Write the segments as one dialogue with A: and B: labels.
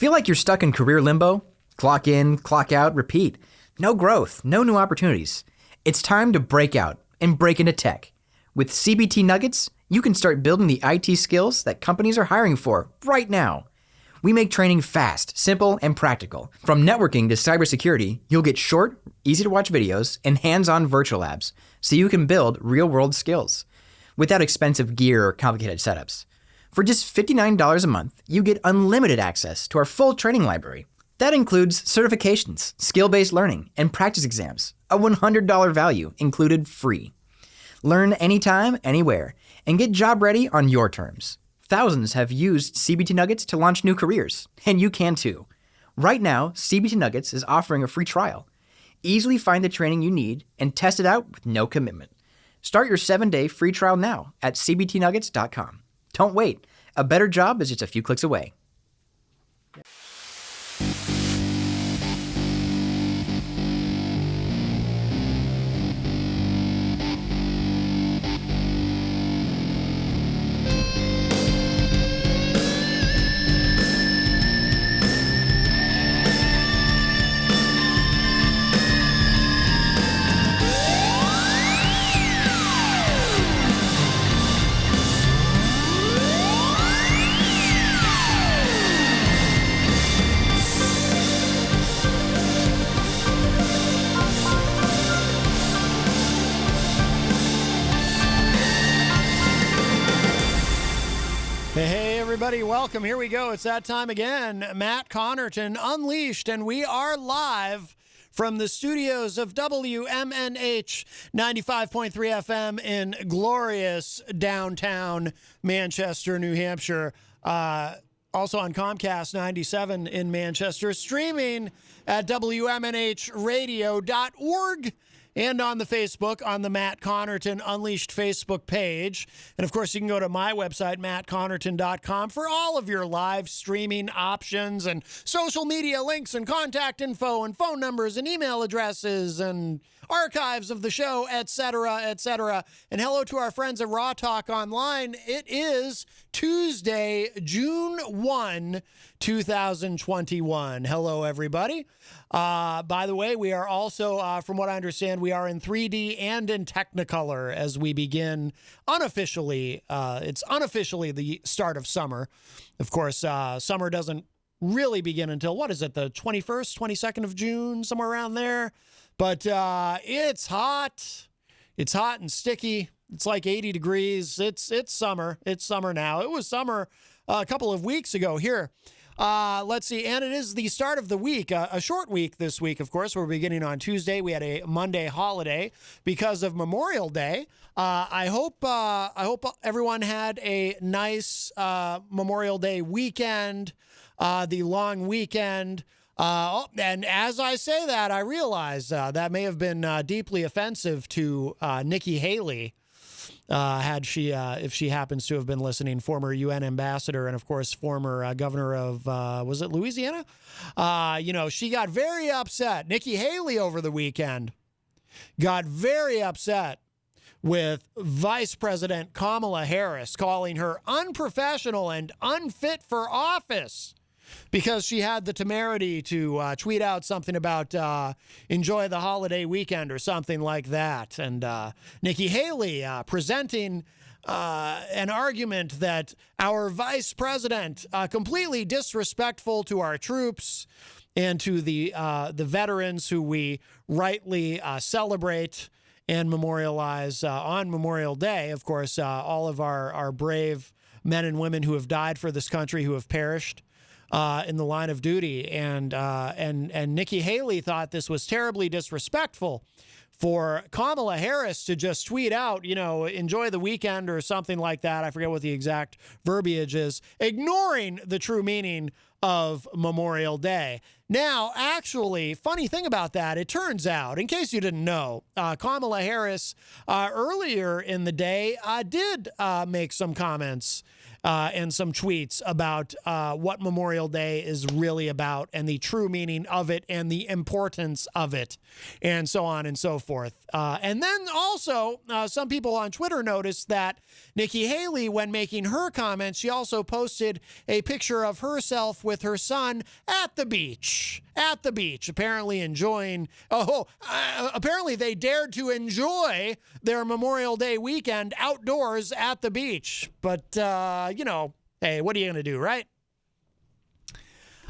A: Feel like you're stuck in career limbo? Clock in, clock out, repeat. No growth, no new opportunities. It's time to break out and break into tech. With CBT Nuggets, you can start building the IT skills that companies are hiring for right now. We make training fast, simple, and practical. From networking to cybersecurity, you'll get short, easy-to-watch videos and hands-on virtual labs so you can build real-world skills without expensive gear or complicated setups. For just $59 a month, you get unlimited access to our full training library. That includes certifications, skill-based learning, and practice exams, a $100 value included free. Learn anytime, anywhere, and get job ready on your terms. Thousands have used CBT Nuggets to launch new careers, and you can too. Right now, CBT Nuggets is offering a free trial. Easily find the training you need and test it out with no commitment. Start your 7-day free trial now at cbtnuggets.com. Don't wait. A better job is just a few clicks away.
B: Hey, everybody, welcome. Here we go. It's that time again. Matt Connarton Unleashed, and we are live from the studios of WMNH 95.3 FM in glorious downtown Manchester, New Hampshire. Also on Comcast 97 in Manchester, streaming at WMNHradio.org. And on the Facebook, on the Matt Connarton Unleashed Facebook page. And, of course, you can go to my website, mattconnerton.com, for all of your live streaming options and social media links and contact info and phone numbers and email addresses and archives of the show, etc., etc. And hello to our friends at Raw Talk Online. It is Tuesday, June 1, 2021. Hello, everybody. By the way, we are also, from what I understand, we are in 3D and in Technicolor as we begin unofficially. It's unofficially the start of summer. Of course, summer doesn't really begin until, what is it, the 21st, 22nd of June, somewhere around there. But it's hot. It's hot and sticky. It's like 80 degrees. It's summer. It's summer now. It was summer a couple of weeks ago here. Let's see. And it is the start of the week, a short week this week, of course. We're beginning on Tuesday. We had a Monday holiday because of Memorial Day. I hope everyone had a nice Memorial Day weekend, the long weekend. And as I say that, I realize that may have been deeply offensive to Nikki Haley. If she happens to have been listening, former UN ambassador and, of course, former governor of, was it Louisiana? She got very upset. Nikki Haley over the weekend got very upset with Vice President Kamala Harris, calling her unprofessional and unfit for office because she had the temerity to tweet out something about enjoy the holiday weekend or something like that. And Nikki Haley presenting an argument that our vice president, completely disrespectful to our troops and to the veterans who we rightly celebrate and memorialize on Memorial Day. Of course, all of our brave men and women who have died for this country, who have perished in the line of duty. And Nikki Haley thought this was terribly disrespectful for Kamala Harris to just tweet out, enjoy the weekend or something like that. I forget what the exact verbiage is, ignoring the true meaning of Memorial Day. Now, actually, funny thing about that, it turns out, in case you didn't know, Kamala Harris earlier in the day did make some comments and some tweets about what Memorial Day is really about and the true meaning of it and the importance of it and so on and so forth. And then also some people on Twitter noticed that Nikki Haley, when making her comments, she also posted a picture of herself with her son at the beach, apparently enjoying, apparently they dared to enjoy their Memorial Day weekend outdoors at the beach. But, hey, what are you going to do, right?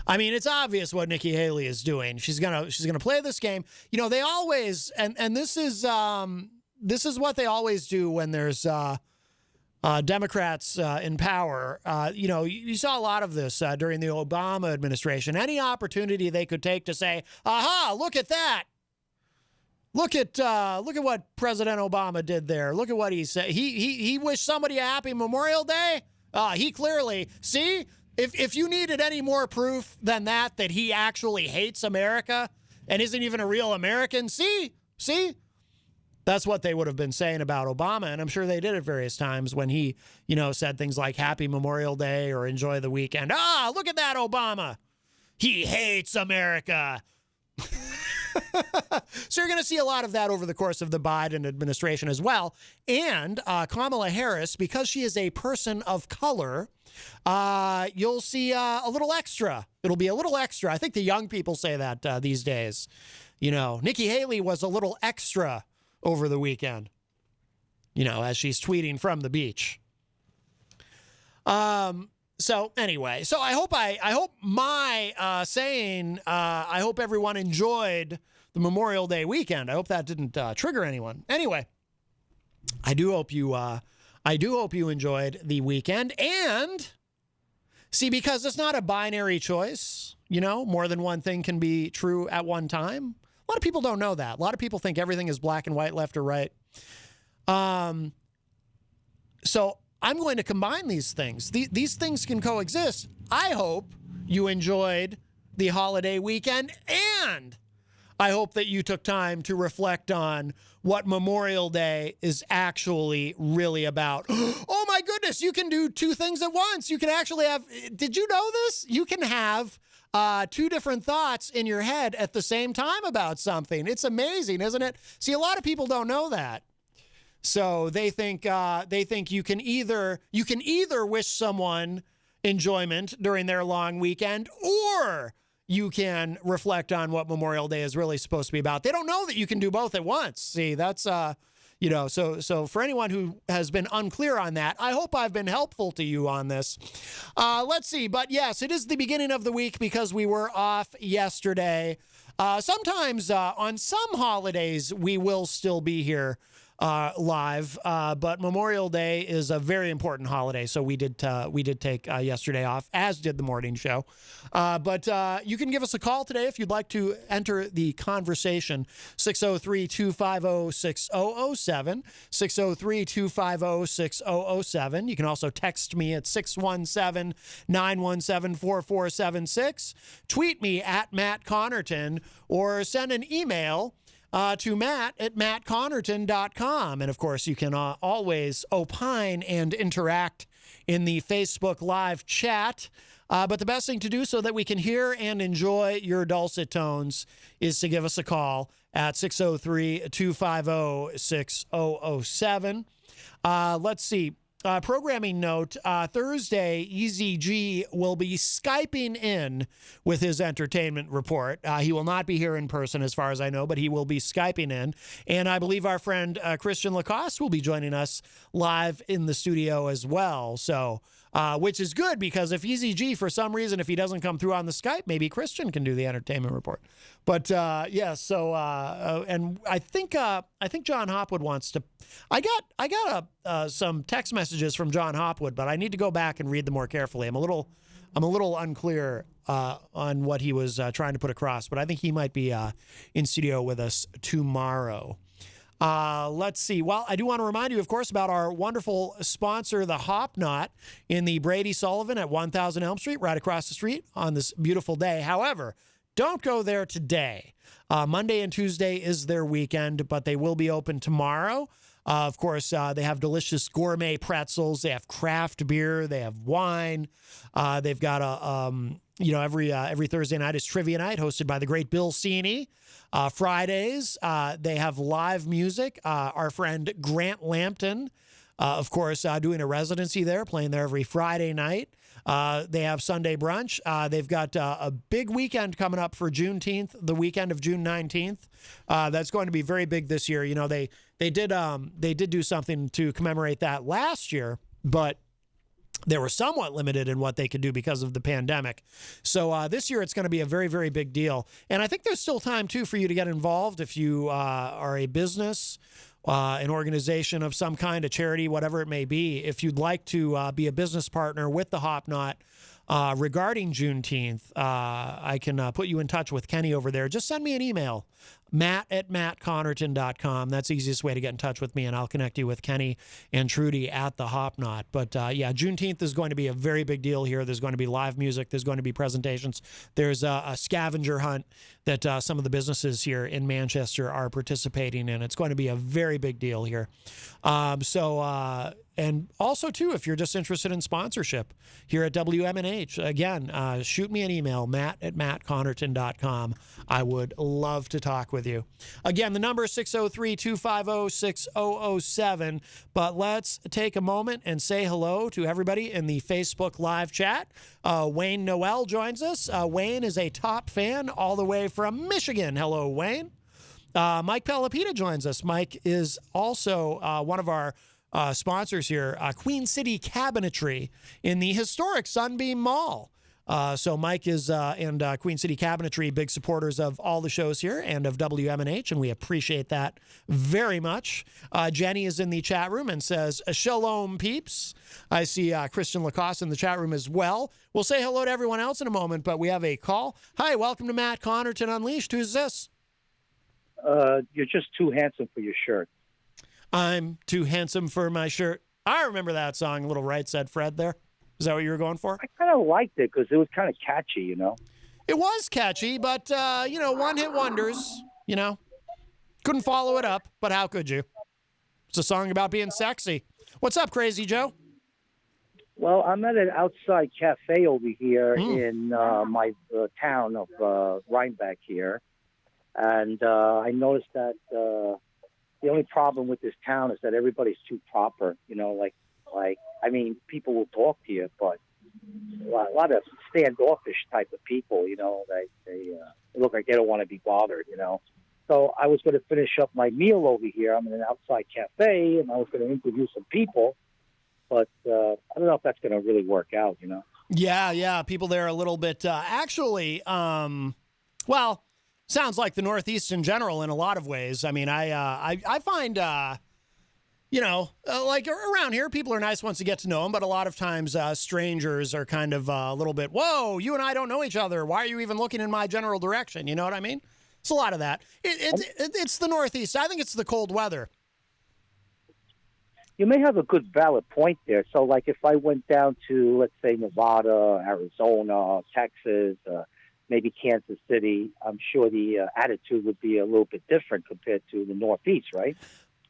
B: I mean, it's obvious what Nikki Haley is doing. She's gonna play this game. They always, and this is what they always do when there's Democrats in power. You saw a lot of this during the Obama administration. Any opportunity they could take to say, "Aha! Look at that! Look at what President Obama did there. Look at what he said. He wished somebody a happy Memorial Day. He clearly see." If you needed any more proof than that he actually hates America and isn't even a real American, see, that's what they would have been saying about Obama. And I'm sure they did at various times when he, said things like Happy Memorial Day or enjoy the weekend. Look at that, Obama. He hates America. So you're going to see a lot of that over the course of the Biden administration as well. And Kamala Harris, because she is a person of color, you'll see a little extra. It'll be a little extra. I think the young people say that these days. Nikki Haley was a little extra over the weekend, as she's tweeting from the beach. So anyway, I hope my saying, I hope everyone enjoyed the Memorial Day weekend. I hope that didn't trigger anyone. Anyway, I do hope you enjoyed the weekend. And see, because it's not a binary choice, more than one thing can be true at one time. A lot of people don't know that. A lot of people think everything is black and white, left or right. So I'm going to combine these things. These things can coexist. I hope you enjoyed the holiday weekend, and I hope that you took time to reflect on what Memorial Day is actually really about. Oh my goodness, you can do two things at once. You can actually have, did you know this? You can have two different thoughts in your head at the same time about something. It's amazing, isn't it? See, a lot of people don't know that. So they think you can either wish someone enjoyment during their long weekend, or you can reflect on what Memorial Day is really supposed to be about. They don't know that you can do both at once. See, that's so for anyone who has been unclear on that, I hope I've been helpful to you on this. Let's see, but yes, it is the beginning of the week because we were off yesterday. Sometimes on some holidays we will still be here live, but Memorial Day is a very important holiday, so we did take yesterday off, as did the morning show. But you can give us a call today if you'd like to enter the conversation. 603-250-6007, 603-250-6007. You can also text me at 617-917-4476. Tweet me at Matt Connarton, or send an email to matt@mattconnerton.com. And of course, you can always opine and interact in the Facebook Live chat. But the best thing to do so that we can hear and enjoy your dulcet tones is to give us a call at 603-250-6007. Let's see. Programming note, Thursday, Easy G will be Skyping in with his entertainment report. He will not be here in person as far as I know, but he will be Skyping in. And I believe our friend Christian Lacoste will be joining us live in the studio as well. So, which is good, because if Easy G, for some reason, if he doesn't come through on the Skype, maybe Christian can do the entertainment report. But yeah, so and I think John Hopwood wants to. I got some text messages from John Hopwood, but I need to go back and read them more carefully. I'm a little unclear on what he was trying to put across, but I think he might be in studio with us tomorrow. Let's see. Well, I do want to remind you, of course, about our wonderful sponsor, the Hop Knot, in the Brady Sullivan at 1000 Elm Street, right across the street on this beautiful day. However, don't go there today. Monday and Tuesday is their weekend, but they will be open tomorrow. Of course, they have delicious gourmet pretzels. They have craft beer. They have wine. They've got every Thursday night is trivia night hosted by the great Bill Cini. Fridays, they have live music. Our friend Grant Lampton, of course, doing a residency there, playing there every Friday night. They have Sunday brunch. They've got a big weekend coming up for Juneteenth, the weekend of June 19th. That's going to be very big this year. You know, they did do something to commemorate that last year, but they were somewhat limited in what they could do because of the pandemic. So this year it's going to be a very, very big deal. And I think there's still time, too, for you to get involved if you are a business, an organization of some kind, a charity, whatever it may be. If you'd like to be a business partner with the Hop Knot regarding Juneteenth, I can put you in touch with Kenny over there. Just send me an email, matt@mattconnerton.com. That's the easiest way to get in touch with me, and I'll connect you with Kenny and Trudy at the Hop Knot. But yeah, Juneteenth is going to be a very big deal here. There's going to be live music. There's going to be presentations. There's a scavenger hunt that some of the businesses here in Manchester are participating in. It's going to be a very big deal here. And also, too, if you're just interested in sponsorship here at WMNH, again, shoot me an email, matt@mattconnerton.com. I would love to talk with you. Again, the number is 603-250-6007. But let's take a moment and say hello to everybody in the Facebook live chat. Wayne Noel joins us. Wayne is a top fan all the way from Michigan. Hello, Wayne. Mike Pelopita joins us. Mike is also one of our sponsors here, Queen City Cabinetry in the historic Sunbeam Mall. So Mike is and Queen City Cabinetry, big supporters of all the shows here and of WMNH, and we appreciate that very much. Jenny is in the chat room and says, "Shalom, peeps." I see Christian Lacoste in the chat room as well. We'll say hello to everyone else in a moment, but we have a call. Hi, welcome to Matt Connarton Unleashed. Who's this?
C: You're just too handsome for your shirt.
B: I'm too handsome for my shirt. I remember that song, Little Right Said Fred there. Is that what you were going for?
C: I kind of liked it because it was kind of catchy, you know?
B: It was catchy, but, one-hit wonders, Couldn't follow it up, but how could you? It's a song about being sexy. What's up, Crazy Joe?
C: Well, I'm at an outside cafe over here in my town of Rhinebeck here. And I noticed that the only problem with this town is that everybody's too proper, people will talk to you, but a lot of standoffish type of people, they look like they don't want to be bothered, So I was going to finish up my meal over here. I'm in an outside cafe, and I was going to interview some people, but I don't know if that's going to really work out,
B: Yeah, people there are a little bit, sounds like the Northeast in general in a lot of ways. I mean, I find, like around here, people are nice once you get to know them, but a lot of times strangers are kind of a little bit, whoa, you and I don't know each other. Why are you even looking in my general direction? You know what I mean? It's a lot of that. It's the Northeast. I think it's the cold weather.
C: You may have a good valid point there. So, like, if I went down to, let's say, Nevada, Arizona, Texas, maybe Kansas City, I'm sure the attitude would be a little bit different compared to the Northeast, right?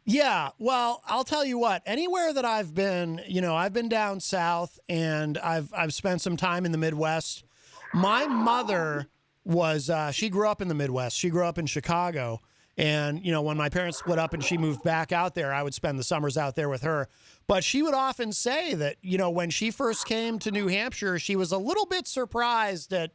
B: Yeah, well, I'll tell you what, anywhere that I've been, I've been down south and I've spent some time in the Midwest. My mother was, she grew up in the Midwest. She grew up in Chicago. And, when my parents split up and she moved back out there, I would spend the summers out there with her. But she would often say that, when she first came to New Hampshire, she was a little bit surprised at,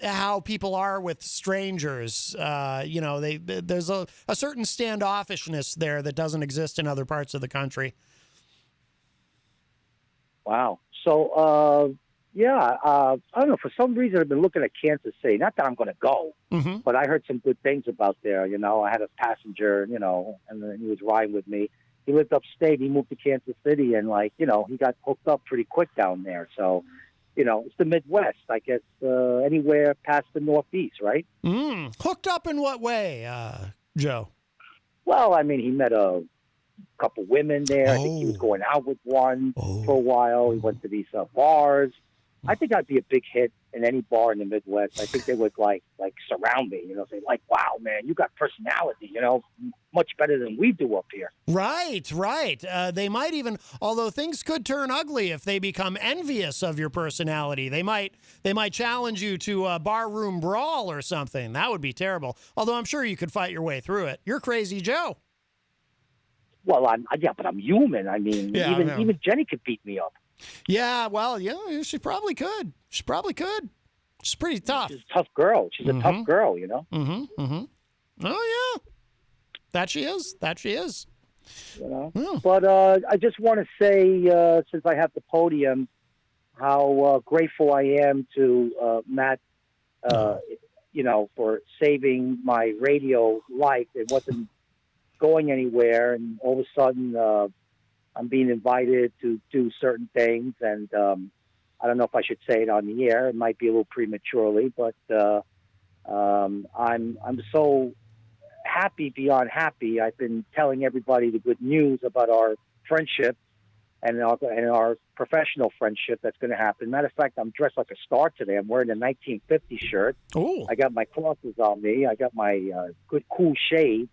B: how people are with strangers. There's a certain standoffishness there that doesn't exist in other parts of the country.
C: Wow. So, I don't know. For some reason, I've been looking at Kansas City. Not that I'm going to go, but I heard some good things about there. I had a passenger, and then he was riding with me. He lived upstate. He moved to Kansas City, and he got hooked up pretty quick down there. So, it's the Midwest, I guess, anywhere past the Northeast, right?
B: Hooked up in what way, Joe?
C: Well, I mean, he met a couple women there. I think he was going out with one for a while. He went to these bars. I think I'd be a big hit in any bar in the Midwest. I think they would like surround me, say like, wow, man, you got personality, much better than we do up here.
B: Right, right. They might even, although things could turn ugly if they become envious of your personality. They might challenge you to a barroom brawl or something. That would be terrible. Although I'm sure you could fight your way through it. You're Crazy Joe.
C: Well, but I'm human. I mean,
B: Yeah,
C: even Jenny could beat me up.
B: Yeah, well, yeah, she probably could. She's pretty tough.
C: She's a tough girl. She's a tough girl, you know?
B: Mm-hmm, mm-hmm. Oh, yeah. That she is.
C: You know?
B: Yeah.
C: But I just want to say, since I have the podium, how grateful I am to Matt, you know, for saving my radio life. It wasn't going anywhere, and all of a sudden I'm being invited to do certain things, and I don't know if I should say it on the air. It might be a little prematurely, but I'm so happy beyond happy. I've been telling everybody the good news about our friendship and our professional friendship that's going to happen. Matter of fact, I'm dressed like a star today. I'm wearing a 1950 shirt.
B: Oh.
C: I got my crosses on me. I got my good cool shades.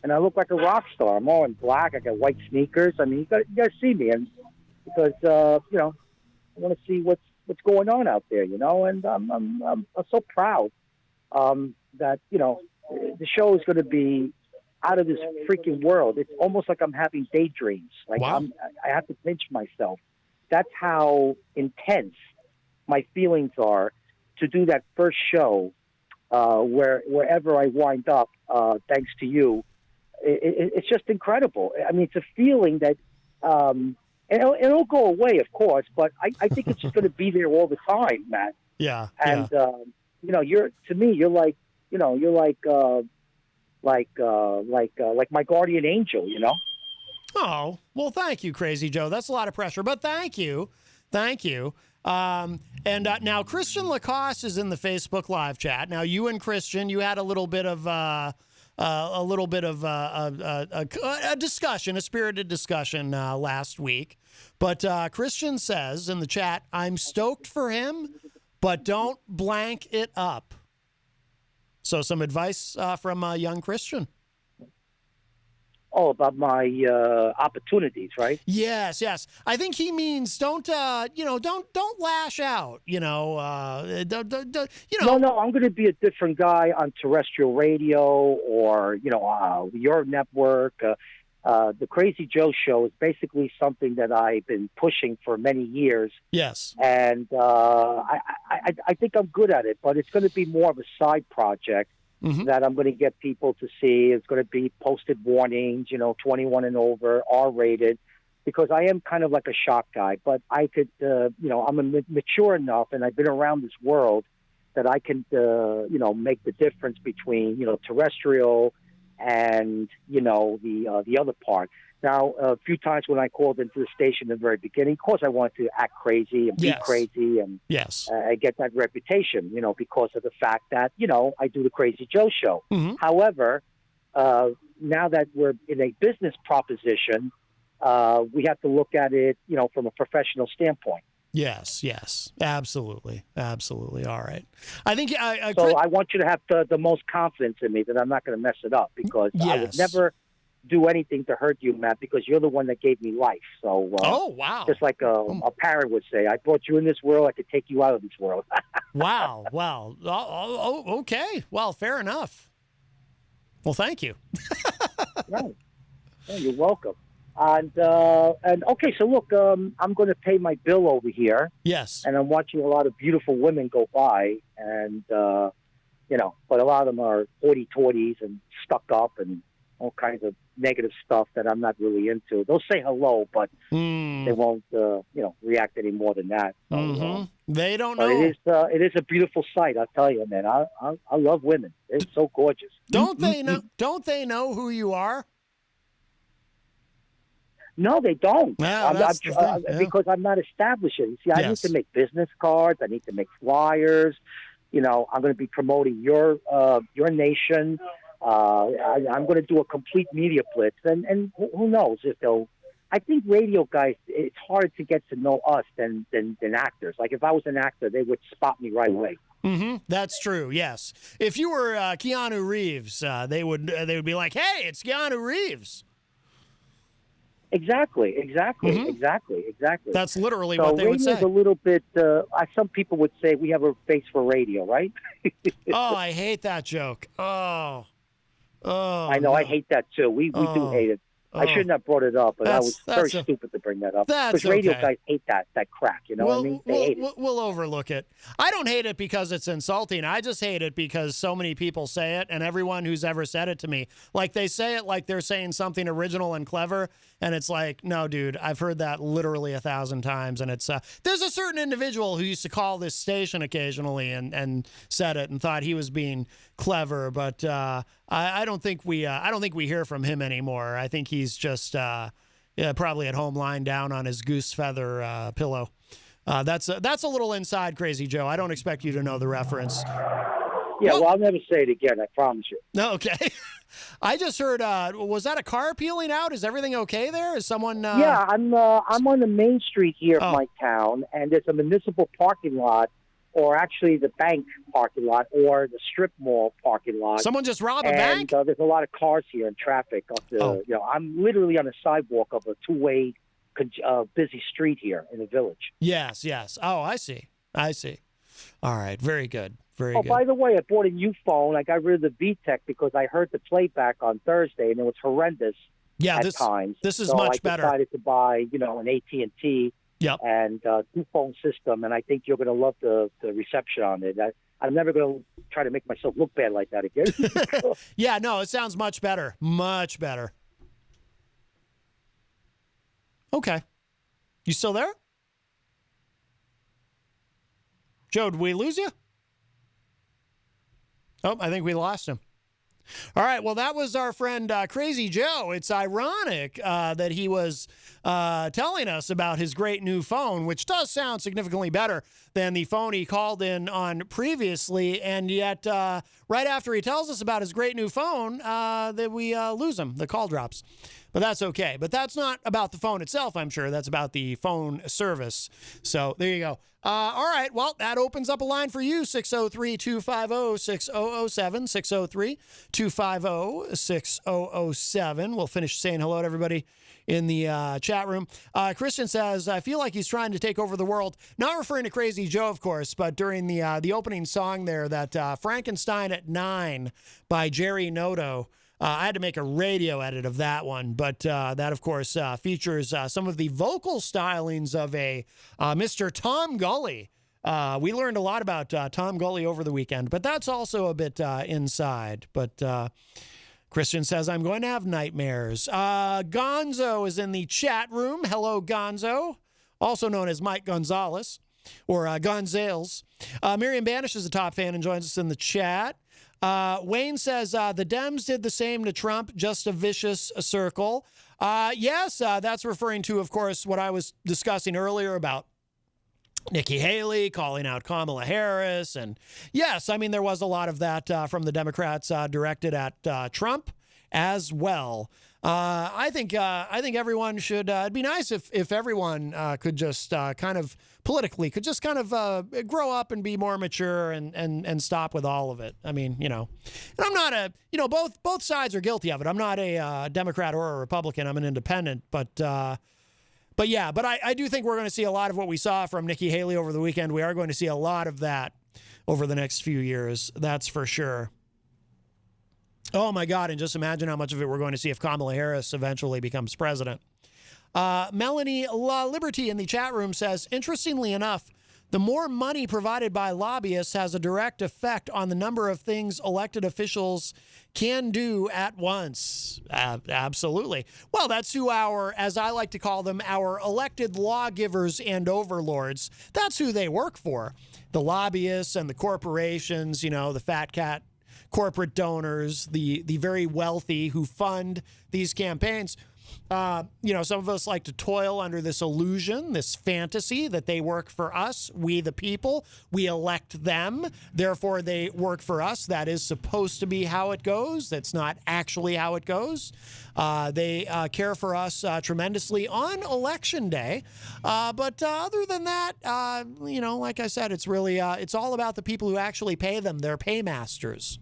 C: And I look like a rock star. I'm all in black. I got white sneakers. I mean, you got to see me, and because you know, I want to see what's going on out there, you know. And I'm so proud that you know the show is going to be out of this freaking world. It's almost like I'm having daydreams. Like
B: wow.
C: I have to pinch myself. That's how intense my feelings are to do that first show. Wherever I wind up, thanks to you. It's just incredible. I mean, it's a feeling that it'll go away, of course, but I think it's just going to be there all the time, Matt.
B: Yeah.
C: And you know, you're like my guardian angel, you know.
B: Oh, well, thank you, Crazy Joe. That's a lot of pressure, but thank you. And now Christian Lacoste is in the Facebook live chat. Now, you and Christian, you had a little bit of a discussion, a spirited discussion last week. But Christian says in the chat, I'm stoked for him, but don't blank it up. So some advice from young Christian.
C: Oh, about my opportunities, right?
B: Yes. I think he means don't lash out. No,
C: I'm going to be a different guy on terrestrial radio or your network. The Crazy Joe Show is basically something that I've been pushing for many years.
B: Yes,
C: and I think I'm good at it, but it's going to be more of a side project. Mm-hmm. That I'm going to get people to see. It's going to be posted warnings, 21 and over, R-rated, because I am kind of like a shock guy. But I could, I'm mature enough, and I've been around this world that I can, make the difference between, terrestrial and, the other part. Now, a few times when I called into the station in the very beginning, of course, I wanted to act crazy and be crazy and get that reputation, because of the fact that, I do the Crazy Joe Show. Mm-hmm. However, now that we're in a business proposition, we have to look at it, from a professional standpoint.
B: Yes, absolutely. All right. I think
C: so I want you to have the most confidence in me that I'm not going to mess it up, because I would never do anything to hurt you, Matt, because you're the one that gave me life. So,
B: oh, wow.
C: Just like a parent would say, I brought you in this world, I could take you out of this world.
B: Wow. Oh, okay. Well, fair enough. Well, thank you.
C: Yeah, you're welcome. And okay, so look, I'm going to pay my bill over here.
B: Yes.
C: And I'm watching a lot of beautiful women go by, and, but a lot of them are hoity-toities and stuck up and all kinds of negative stuff that I'm not really into. They'll say hello, but they won't, react any more than that. So,
B: they don't
C: know. It is a beautiful sight, I'll tell you, man. I love women. They're so gorgeous.
B: Don't they know? Don't they know who you are?
C: No, they don't.
B: Yeah,
C: because I'm not establishing. See, I need to make business cards. I need to make flyers. I'm going to be promoting your nation. I'm going to do a complete media blitz, and who knows if they'll. I think radio guys, it's harder to get to know us than actors. Like if I was an actor, they would spot me right away.
B: That's true. Yes. If you were Keanu Reeves, they would be like, "Hey, it's Keanu Reeves."
C: Exactly.
B: That's literally
C: So
B: what they would
C: radio's
B: say.
C: a little bit. Some people would say we have a face for radio, right?
B: Oh, I hate that joke. Oh,
C: I know.
B: no.
C: I hate that too. We do hate it. I
B: Oh.
C: shouldn't have brought it up, but I was very
B: That's
C: stupid to bring that up.
B: that's
C: Because radio
B: okay.
C: guys hate that crack. You know what I mean? They hate it.
B: We'll overlook it. I don't hate it because it's insulting. I just hate it because so many people say it, and everyone who's ever said it to me, like they say it like they're saying something original and clever, and it's like, no, dude, I've heard that literally 1,000 times, and it's there's a certain individual who used to call this station occasionally and said it and thought he was being clever, but I don't think we hear from him anymore. I think he's just probably at home lying down on his goose feather pillow. That's a little inside, Crazy Joe. I don't expect you to know the reference.
C: Yeah, well, I'll never say it again. I promise you.
B: No, okay. I just heard. Was that a car peeling out? Is everything okay there? Is someone?
C: Yeah, I'm on the main street here of my town, and there's a municipal parking lot, or actually the bank parking lot, or the strip mall parking lot.
B: Someone just robbed a bank?
C: There's a lot of cars here and traffic. I'm literally on the sidewalk of a two-way busy street here in the village.
B: Yes. Oh, I see. All right, very good. Very good.
C: By the way, I bought a new phone. I got rid of the VTech because I heard the playback on Thursday, and it was horrendous at times.
B: This is
C: so
B: much better.
C: I decided to buy, an AT&T and two-phone system, and I think you're going to love the reception on it. I'm never going to try to make myself look bad like that again.
B: Yeah, no, it sounds much better. Much better. Okay. You still there? Joe, did we lose you? Oh, I think we lost him. All right, well, that was our friend Crazy Joe. It's ironic that he was telling us about his great new phone, which does sound significantly better than the phone he called in on previously, and yet right after he tells us about his great new phone, that we lose him. The call drops. But that's okay. But that's not about the phone itself, I'm sure. That's about the phone service. So there you go. All right. Well, that opens up a line for you, 603-250-6007, 603-250-6007. We'll finish saying hello to everybody in the chat room. Christian says, I feel like he's trying to take over the world. Not referring to Crazy Joe, of course, but during the opening song there, that Frankenstein at 9 by Jerry Noto. I had to make a radio edit of that one, but that, of course, features some of the vocal stylings of a Mr. Tom Gully. We learned a lot about Tom Gully over the weekend, but that's also a bit inside. But Christian says, I'm going to have nightmares. Gonzo is in the chat room. Hello, Gonzo, also known as Mike Gonzalez or Gonzales. Miriam Banish is a top fan and joins us in the chat. Wayne says the Dems did the same to Trump, just a vicious circle. Yes, that's referring to, of course, what I was discussing earlier about Nikki Haley calling out Kamala Harris. And yes, I mean, there was a lot of that from the Democrats directed at Trump as well. I think everyone should, it'd be nice if everyone could just kind of politically could just kind of grow up and be more mature and stop with all of it. I mean, and I'm not both sides are guilty of it. I'm not a Democrat or a Republican. I'm an independent, but I do think we're going to see a lot of what we saw from Nikki Haley over the weekend. We are going to see a lot of that over the next few years. That's for sure. Oh, my God. And just imagine how much of it we're going to see if Kamala Harris eventually becomes president. Melanie La Liberty in the chat room says, interestingly enough, the more money provided by lobbyists has a direct effect on the number of things elected officials can do at once. Absolutely. Well, that's who as I like to call them, our elected lawgivers and overlords. That's who they work for. The lobbyists and the corporations, the fat cat corporate donors, the very wealthy who fund these campaigns. Some of us like to toil under this illusion, this fantasy that they work for us, we the people. We elect them, therefore they work for us. That is supposed to be how it goes. That's not actually how it goes. They care for us tremendously on Election Day. But other than that, like I said, it's really, it's all about the people who actually pay them. They're paymasters.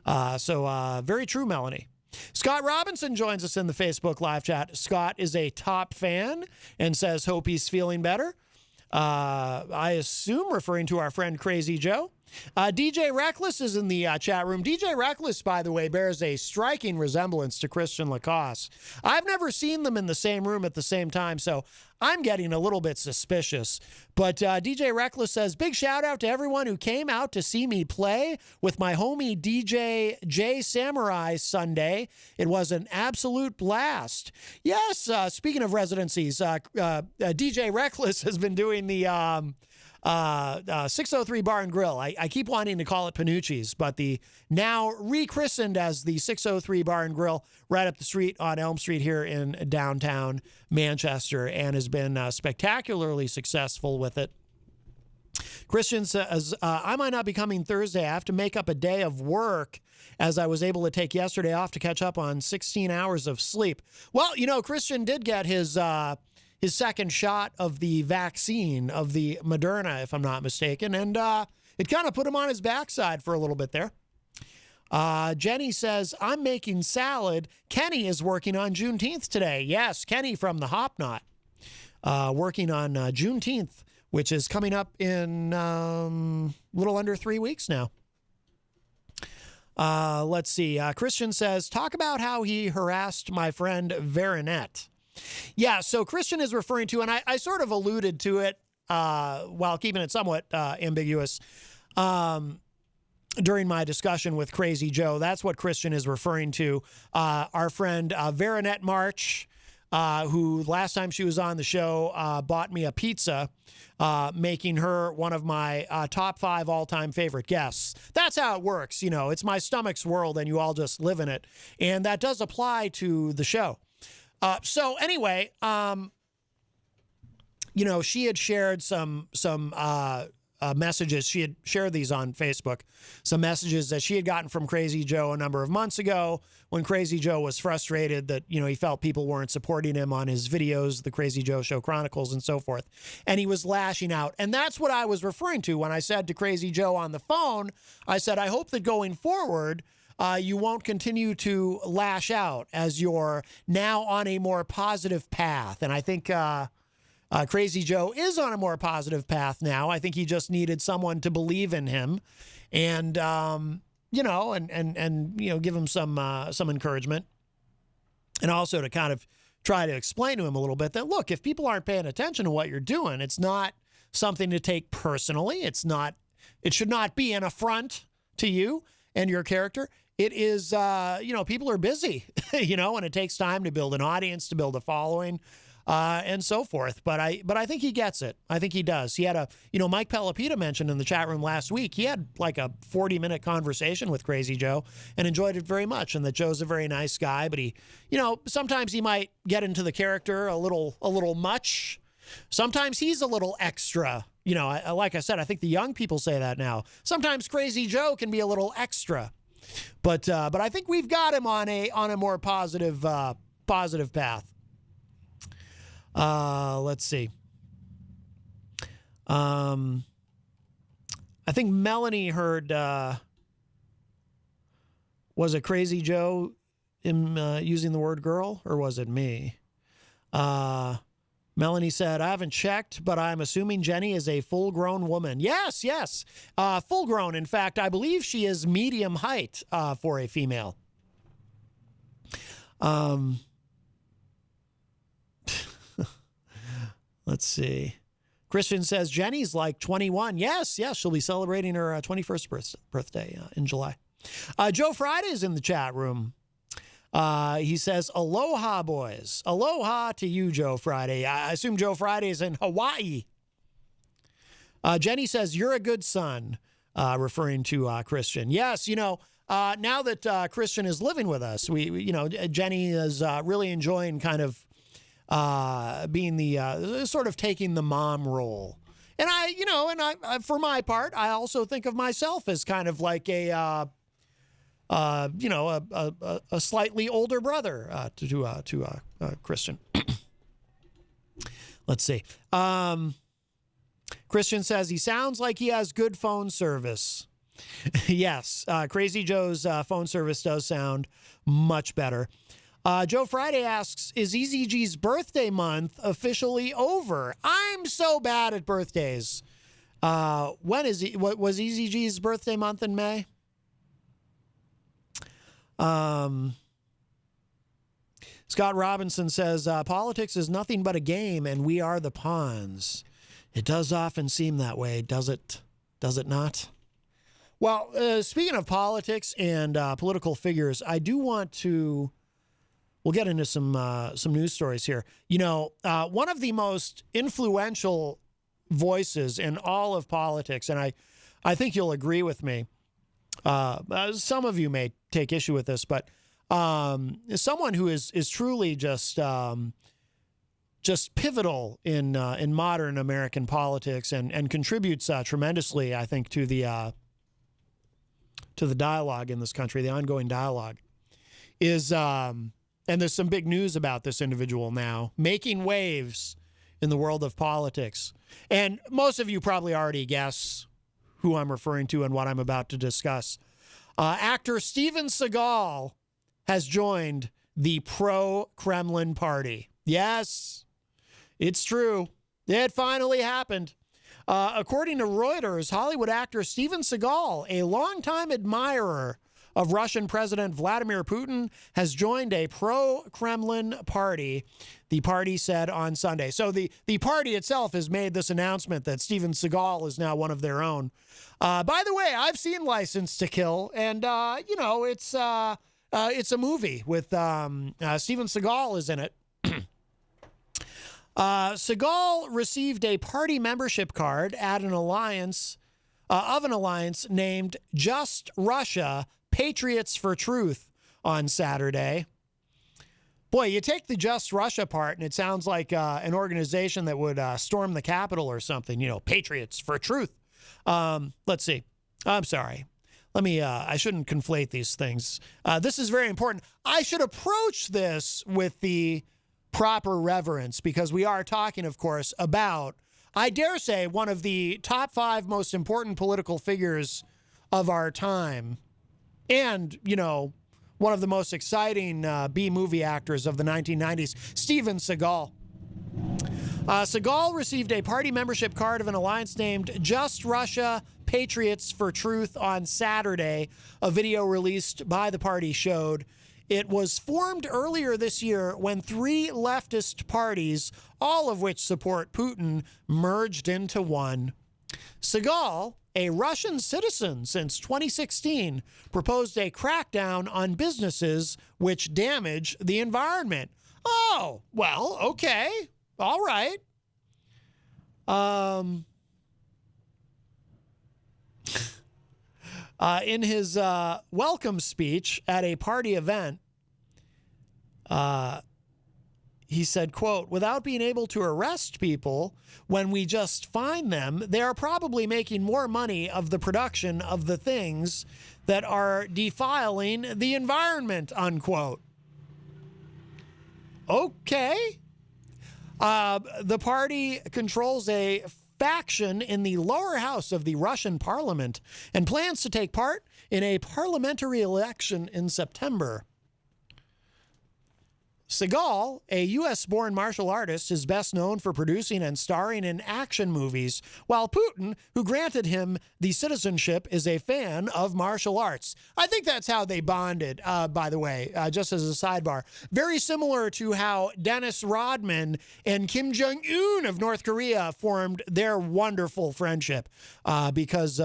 B: So very true, Melanie. Scott Robinson joins us in the Facebook live chat. Scott is a top fan and says, hope he's feeling better. I assume referring to our friend Crazy Joe. DJ Reckless is in the chat room. DJ Reckless, by the way, bears a striking resemblance to Christian Lacoste. I've never seen them in the same room at the same time, so I'm getting a little bit suspicious. But DJ Reckless says, big shout out to everyone who came out to see me play with my homie DJ J Samurai Sunday. It was an absolute blast. Yes, speaking of residencies, DJ Reckless has been doing the 603 Bar and Grill. I keep wanting to call it Panucci's, but the now rechristened as the 603 Bar and Grill right up the street on Elm Street here in downtown Manchester, and has been spectacularly successful with it. Christian says, I might not be coming Thursday. I have to make up a day of work as I was able to take yesterday off to catch up on 16 hours of sleep. Well, Christian did get his second shot of the vaccine, of the Moderna, if I'm not mistaken. And it kind of put him on his backside for a little bit there. Jenny says, I'm making salad. Kenny is working on Juneteenth today. Yes, Kenny from the Hop Knot, working on Juneteenth, which is coming up in a little under 3 weeks now. Let's see. Christian says, talk about how he harassed my friend Veronette. Yeah, so Christian is referring to, and I sort of alluded to it while keeping it somewhat ambiguous during my discussion with Crazy Joe. That's what Christian is referring to. Our friend Veronette March, who last time she was on the show bought me a pizza, making her one of my top 5 all-time favorite guests. That's how it works. It's my stomach's world, and you all just live in it. And that does apply to the show. So anyway, she had shared some messages. She had shared these on Facebook, some messages that she had gotten from Crazy Joe a number of months ago when Crazy Joe was frustrated that, he felt people weren't supporting him on his videos, the Crazy Joe Show Chronicles and so forth. And he was lashing out. And that's what I was referring to when I said to Crazy Joe on the phone, I said, I hope that going forward, you won't continue to lash out as you're now on a more positive path. And I think Crazy Joe is on a more positive path now. I think he just needed someone to believe in him and, give him some encouragement. And also to kind of try to explain to him a little bit that, look, if people aren't paying attention to what you're doing, it's not something to take personally. It should not be an affront to you and your character. It is, people are busy, and it takes time to build an audience, to build a following, and so forth. But I think he gets it. I think he does. He had Mike Pelopita mentioned in the chat room last week, he had like a 40-minute conversation with Crazy Joe and enjoyed it very much. And that Joe's a very nice guy, but he, sometimes he might get into the character a little much. Sometimes he's a little extra. Like I said, I think the young people say that now. Sometimes Crazy Joe can be a little extra. But I think we've got him on a more positive path. Let's see. I think Melanie heard. Was it Crazy Joe using the word girl, or was it me? Melanie said, I haven't checked, but I'm assuming Jenny is a full-grown woman. Yes. Full-grown. In fact, I believe she is medium height for a female. Let's see. Christian says, Jenny's like 21. Yes, she'll be celebrating her 21st birthday in July. Joe Friday's in the chat room. He says, aloha, boys. Aloha to you, Joe Friday. I assume Joe Friday is in Hawaii. Jenny says, you're a good son, referring to Christian. Yes, now that Christian is living with us, Jenny is really enjoying kind of being the sort of taking the mom role. And I, for my part, I also think of myself as kind of like a slightly older brother to Christian. Let's see. Christian says he sounds like he has good phone service. Yes, Crazy Joe's phone service does sound much better. Joe Friday asks, is EZG's birthday month officially over? I'm so bad at birthdays. When is he? What was EZG's birthday month in May? Scott Robinson says, politics is nothing but a game and we are the pawns. It does often seem that way, does it? Does it not? Well, speaking of politics and political figures, I do want to... We'll get into some news stories here. One of the most influential voices in all of politics, and I think you'll agree with me. Some of you may take issue with this, but someone who is truly just pivotal in modern American politics and contributes tremendously, I think, to the dialogue in this country, the ongoing dialogue, is. And there's some big news about this individual now, making waves in the world of politics. And most of you probably already guess who I'm referring to and what I'm about to discuss. Actor Steven Seagal has joined the pro-Kremlin party. Yes, it's true. It finally happened. According to Reuters, Hollywood actor Steven Seagal, a longtime admirer of Russian President Vladimir Putin, has joined a pro-Kremlin party, the party said on Sunday. So the party itself has made this announcement that Steven Seagal is now one of their own. By the way, I've seen License to Kill, and, it's a movie with Steven Seagal is in it. Seagal received a party membership card at an alliance named Just Russia Patriots for Truth on Saturday. Boy, you take the Just Russia part and it sounds like an organization that would storm the Capitol or something, Patriots for Truth. Let's see. I'm sorry. I shouldn't conflate these things. This is very important. I should approach this with the proper reverence because we are talking, of course, about, I dare say, one of the top 5 most important political figures of our time. And, one of the most exciting B-movie actors of the 1990s, Steven Seagal. Seagal received a party membership card of an alliance named Just Russia Patriots for Truth on Saturday. A video released by the party showed it was formed earlier this year when 3 leftist parties, all of which support Putin, merged into one. Seagal, a Russian citizen since 2016, proposed a crackdown on businesses which damage the environment. Oh, well, okay. All right. In his welcome speech at a party event, he said, quote, without being able to arrest people when we just find them, they are probably making more money of the production of the things that are defiling the environment, unquote. Okay. The party controls a faction in the lower house of the Russian parliament and plans to take part in a parliamentary election in September. Seagal, a U.S.-born martial artist, is best known for producing and starring in action movies, while Putin, who granted him the citizenship, is a fan of martial arts. I think that's how they bonded, by the way, just as a sidebar. Very similar to how Dennis Rodman and Kim Jong-un of North Korea formed their wonderful friendship, because,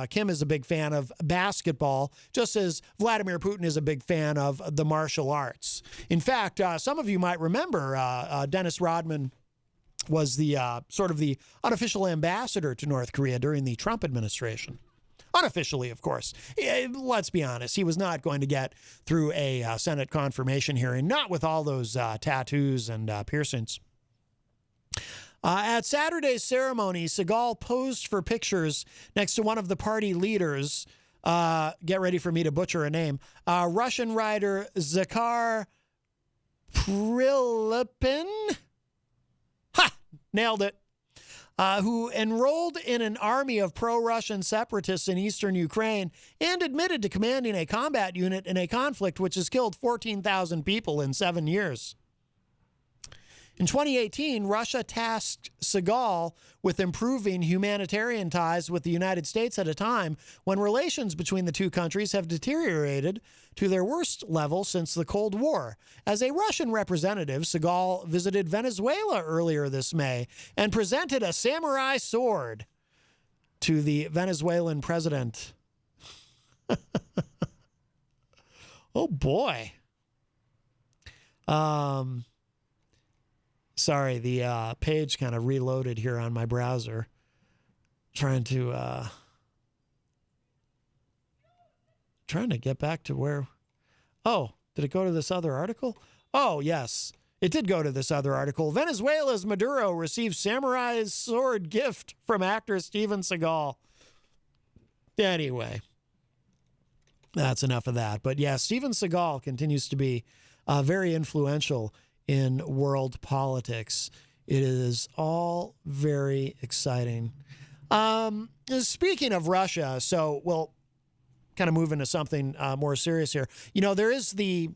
B: Kim is a big fan of basketball, just as Vladimir Putin is a big fan of the martial arts. In fact, some of you might remember Dennis Rodman was the sort of the unofficial ambassador to North Korea during the Trump administration. Unofficially, of course. Let's be honest. He was not going to get through a Senate confirmation hearing, not with all those tattoos and piercings. At Saturday's ceremony, Seagal posed for pictures next to one of the party leaders. Get ready for me to butcher a name. Russian writer Zakhar Prilipin. Ha! Nailed it. Who enrolled in an army of pro-Russian separatists in eastern Ukraine and admitted to commanding a combat unit in a conflict which has killed 14,000 people in 7 years. In 2018, Russia tasked Seagal with improving humanitarian ties with the United States at a time when relations between the two countries have deteriorated to their worst level since the Cold War. As a Russian representative, Seagal visited Venezuela earlier this May and presented a samurai sword to the Venezuelan president. Oh, boy. Sorry, the page kind of reloaded here on my browser. Trying to get back to where... Oh, did it go to this other article? Oh, yes. It did go to this other article. Venezuela's Maduro receives samurai's sword gift from actor Steven Seagal. Anyway, that's enough of that. But yeah, Steven Seagal continues to be very influential in world politics. It is all very exciting. Speaking of Russia, so we'll kind of move into something more serious here. You know, there is the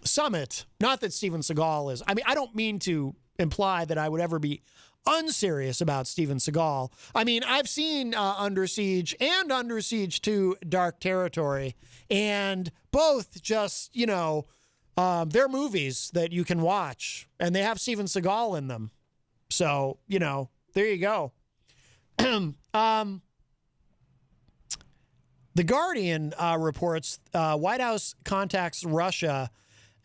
B: summit, not that Steven Seagal is, I mean, I don't mean to imply that I would ever be unserious about Steven Seagal. I mean, I've seen Under Siege and Under Siege 2 Dark Territory, and both just, you know, they're movies that you can watch, and they have Steven Seagal in them. So, you know, there you go. The Guardian reports White House contacts Russia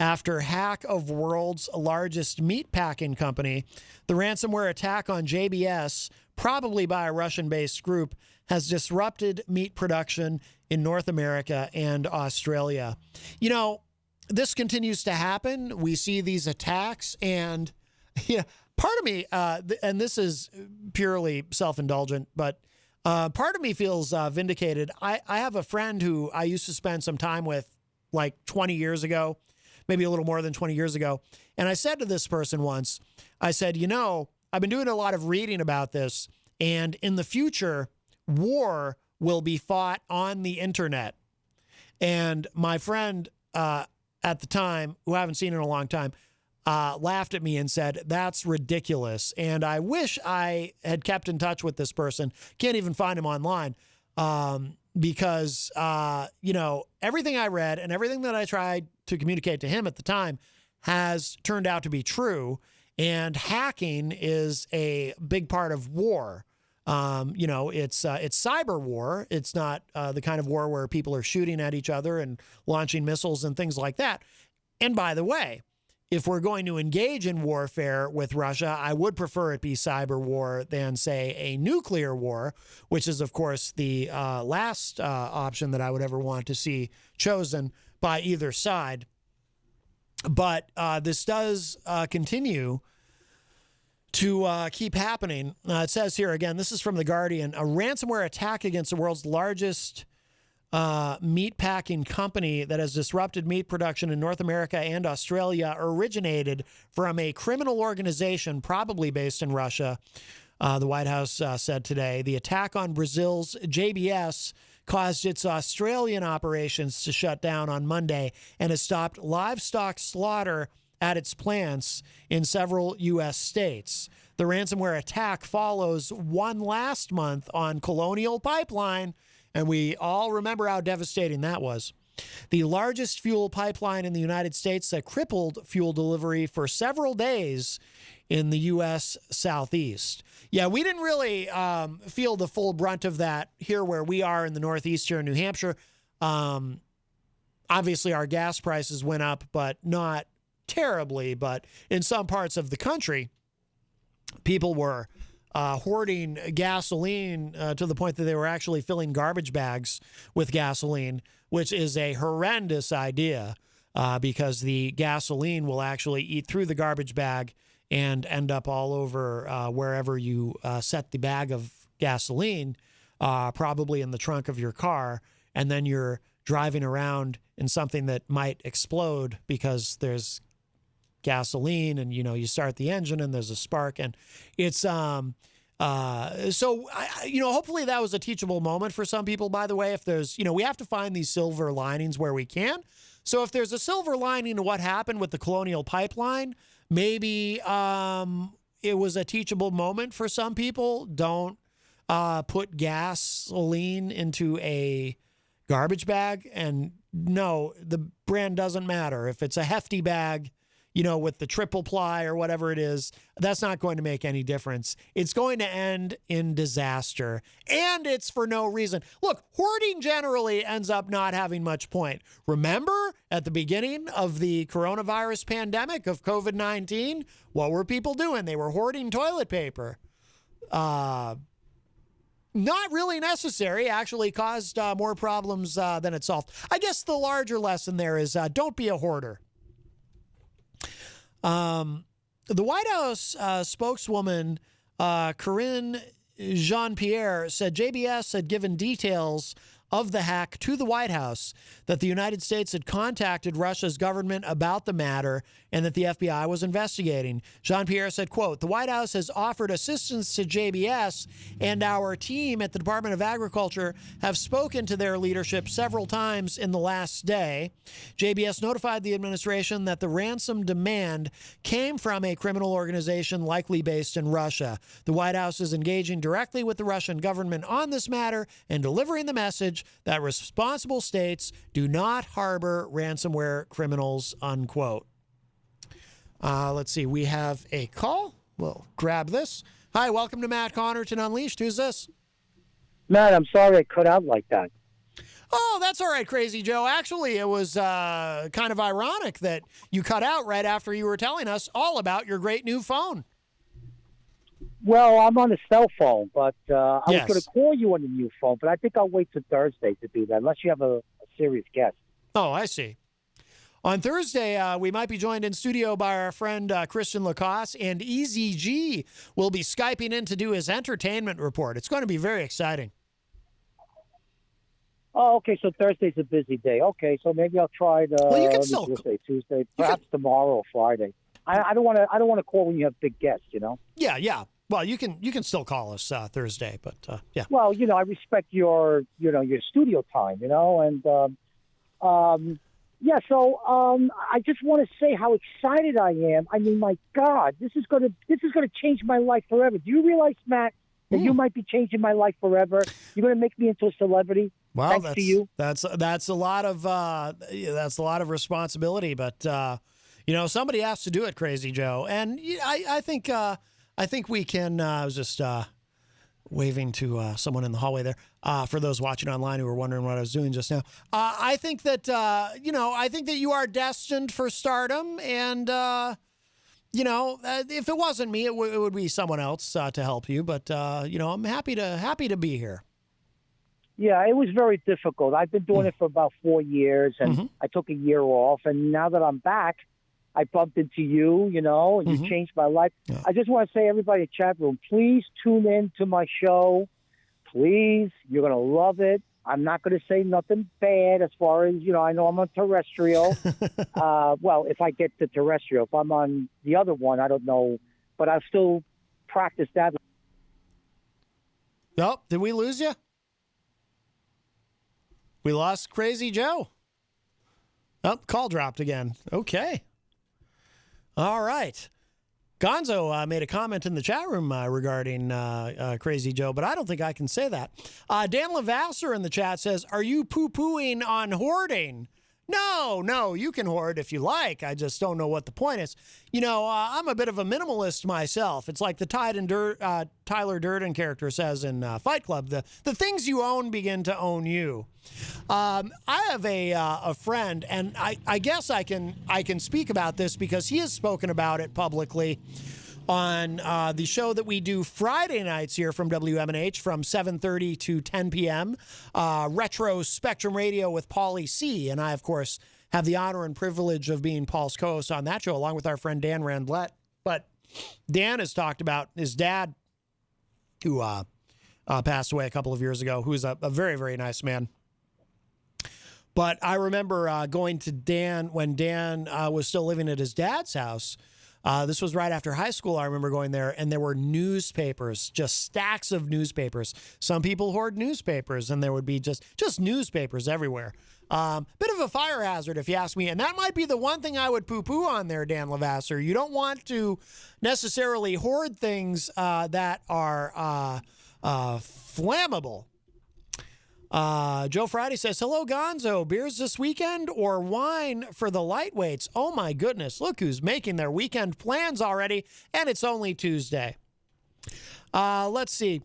B: after hack of world's largest meatpacking company. The ransomware attack on JBS, probably by a Russian-based group, has disrupted meat production in North America and Australia. You know, this continues to happen. We see these attacks, and yeah, part of me, and this is purely self-indulgent, but part of me feels vindicated. I have a friend who I used to spend some time with like 20 years ago, maybe a little more than 20 years ago. And I said to this person once, I said, you know, I've been doing a lot of reading about this, and in the future, war will be fought on the internet. And my friend at the time, who I haven't seen in a long time, laughed at me and said, that's ridiculous. And I wish I had kept in touch with this person. Can't even find him online because, you know, everything I read and everything that I tried to communicate to him at the time has turned out to be true. And hacking is a big part of war. You know, it's cyber war. It's not the kind of war where people are shooting at each other and launching missiles and things like that. And by the way, if we're going to engage in warfare with Russia, I would prefer it be cyber war than, say, a nuclear war, which is, of course, the last option that I would ever want to see chosen by either side. But this does continue to keep happening. It says here, again, this is from The Guardian, a ransomware attack against the world's largest meatpacking company that has disrupted meat production in North America and Australia originated from a criminal organization, probably based in Russia, the White House said today. The attack on Brazil's JBS caused its Australian operations to shut down on Monday and has stopped livestock slaughter at its plants in several U.S. states. The ransomware attack follows one last month on Colonial Pipeline, and we all remember how devastating that was. The largest fuel pipeline in the United States that crippled fuel delivery for several days in the U.S. Southeast. Yeah, we didn't really feel the full brunt of that here where we are in the Northeast here in New Hampshire. Obviously, our gas prices went up, but not terribly. But in some parts of the country, people were hoarding gasoline to the point that they were actually filling garbage bags with gasoline, which is a horrendous idea because the gasoline will actually eat through the garbage bag and end up all over wherever you set the bag of gasoline, probably in the trunk of your car, and then you're driving around in something that might explode because there's gasoline and, you start the engine and there's a spark, and it's hopefully that was a teachable moment for some people. By the way, if there's, we have to find these silver linings where we can. So if there's a silver lining to what happened with the Colonial Pipeline, maybe it was a teachable moment for some people. Don't put gasoline into a garbage bag. And no, the brand doesn't matter. If it's a hefty bag, with the triple ply or whatever it is, that's not going to make any difference. It's going to end in disaster, and it's for no reason. Look, hoarding generally ends up not having much point. Remember at the beginning of the coronavirus pandemic of COVID-19, what were people doing? They were hoarding toilet paper. Not really necessary, actually caused more problems than it solved. I guess the larger lesson there is don't be a hoarder. The White House spokeswoman, Karine Jean-Pierre, said JBS had given details of the hack to the White House, that the United States had contacted Russia's government about the matter, and that the FBI was investigating. Jean-Pierre said, quote, "The White House has offered assistance to JBS, and our team at the Department of Agriculture have spoken to their leadership several times in the last day. JBS notified the administration that the ransom demand came from a criminal organization likely based in Russia. The White House is engaging directly with the Russian government on this matter and delivering the message that responsible states do not harbor ransomware criminals," unquote. Let's see. We have a call. We'll grab this. Hi, welcome to Matt Connarton Unleashed. Who's this?
C: Matt, I'm sorry I cut out like that.
B: Oh, that's all right, Crazy Joe. Actually, it was kind of ironic that you cut out right after you were telling us all about your great new phone.
C: Well, I'm on a cell phone, but I was
B: Yes.
C: going to call you on the new phone, but I think I'll wait till Thursday to do that, unless you have a serious guest.
B: Oh, I see. On Thursday, we might be joined in studio by our friend Christian Lacoste, and Easy G will be Skyping in to do his entertainment report. It's going to be very exciting.
C: Oh, okay, so Thursday's a busy day. Okay, so maybe I'll try the
B: Well, you can still
C: Tuesday, perhaps tomorrow or Friday. I don't want to call when you have big guests,
B: Yeah. Well, you can still call us Thursday, but yeah.
C: Well, I respect your studio time, and yeah. So I just want to say how excited I am. I mean, my God, this is gonna change my life forever. Do you realize, Matt, that you might be changing my life forever? You're gonna make me into a celebrity.
B: Well,
C: thanks to you.
B: That's a lot of responsibility, but somebody has to do it, Crazy Joe, and I think we can. I was just waving to someone in the hallway there. For those watching online who were wondering what I was doing just now, I think that you are destined for stardom, and if it wasn't me, it would be someone else to help you. But I'm happy to be here.
C: Yeah, it was very difficult. I've been doing it for about 4 years, and I took a year off, and now that I'm back, I bumped into you, and you changed my life.
B: Yeah. I
C: I just want to say, everybody in the chat room, please tune in to my show. Please, you're going to love it. I'm not going to say nothing bad as far as, I know I'm on terrestrial. Well, if I get to terrestrial, if I'm on the other one, I don't know, but I'll still practice that.
B: Oh, did we lose you? We lost Crazy Joe. Oh, call dropped again. Okay. All right. Gonzo made a comment in the chat room regarding Crazy Joe, but I don't think I can say that. Dan Lavasser in the chat says, "Are you poo-pooing on hoarding?" No, you can hoard if you like. I just don't know what the point is. I'm a bit of a minimalist myself. It's like the Tyler Durden character says in Fight Club, the things you own begin to own you. I have a friend, and I guess I can speak about this because he has spoken about it publicly. on the show that we do Friday nights here from WMNH from 7:30 to 10 p.m., Retro Spectrum Radio with Paulie C. And I, of course, have the honor and privilege of being Paul's co-host on that show, along with our friend Dan Randlett. But Dan has talked about his dad, who passed away a couple of years ago, who's a very, very nice man. But I remember going to Dan when Dan was still living at his dad's house. This was right after high school. I remember going there, and there were newspapers, just stacks of newspapers. Some people hoard newspapers, and there would be just newspapers everywhere. Bit of a fire hazard, if you ask me. And that might be the one thing I would poo-poo on there, Dan Lavasser. You don't want to necessarily hoard things that are flammable. Joe Friday says, hello, Gonzo. Beers this weekend or wine for the lightweights? Oh, my goodness. Look who's making their weekend plans already, and it's only Tuesday. Let's see.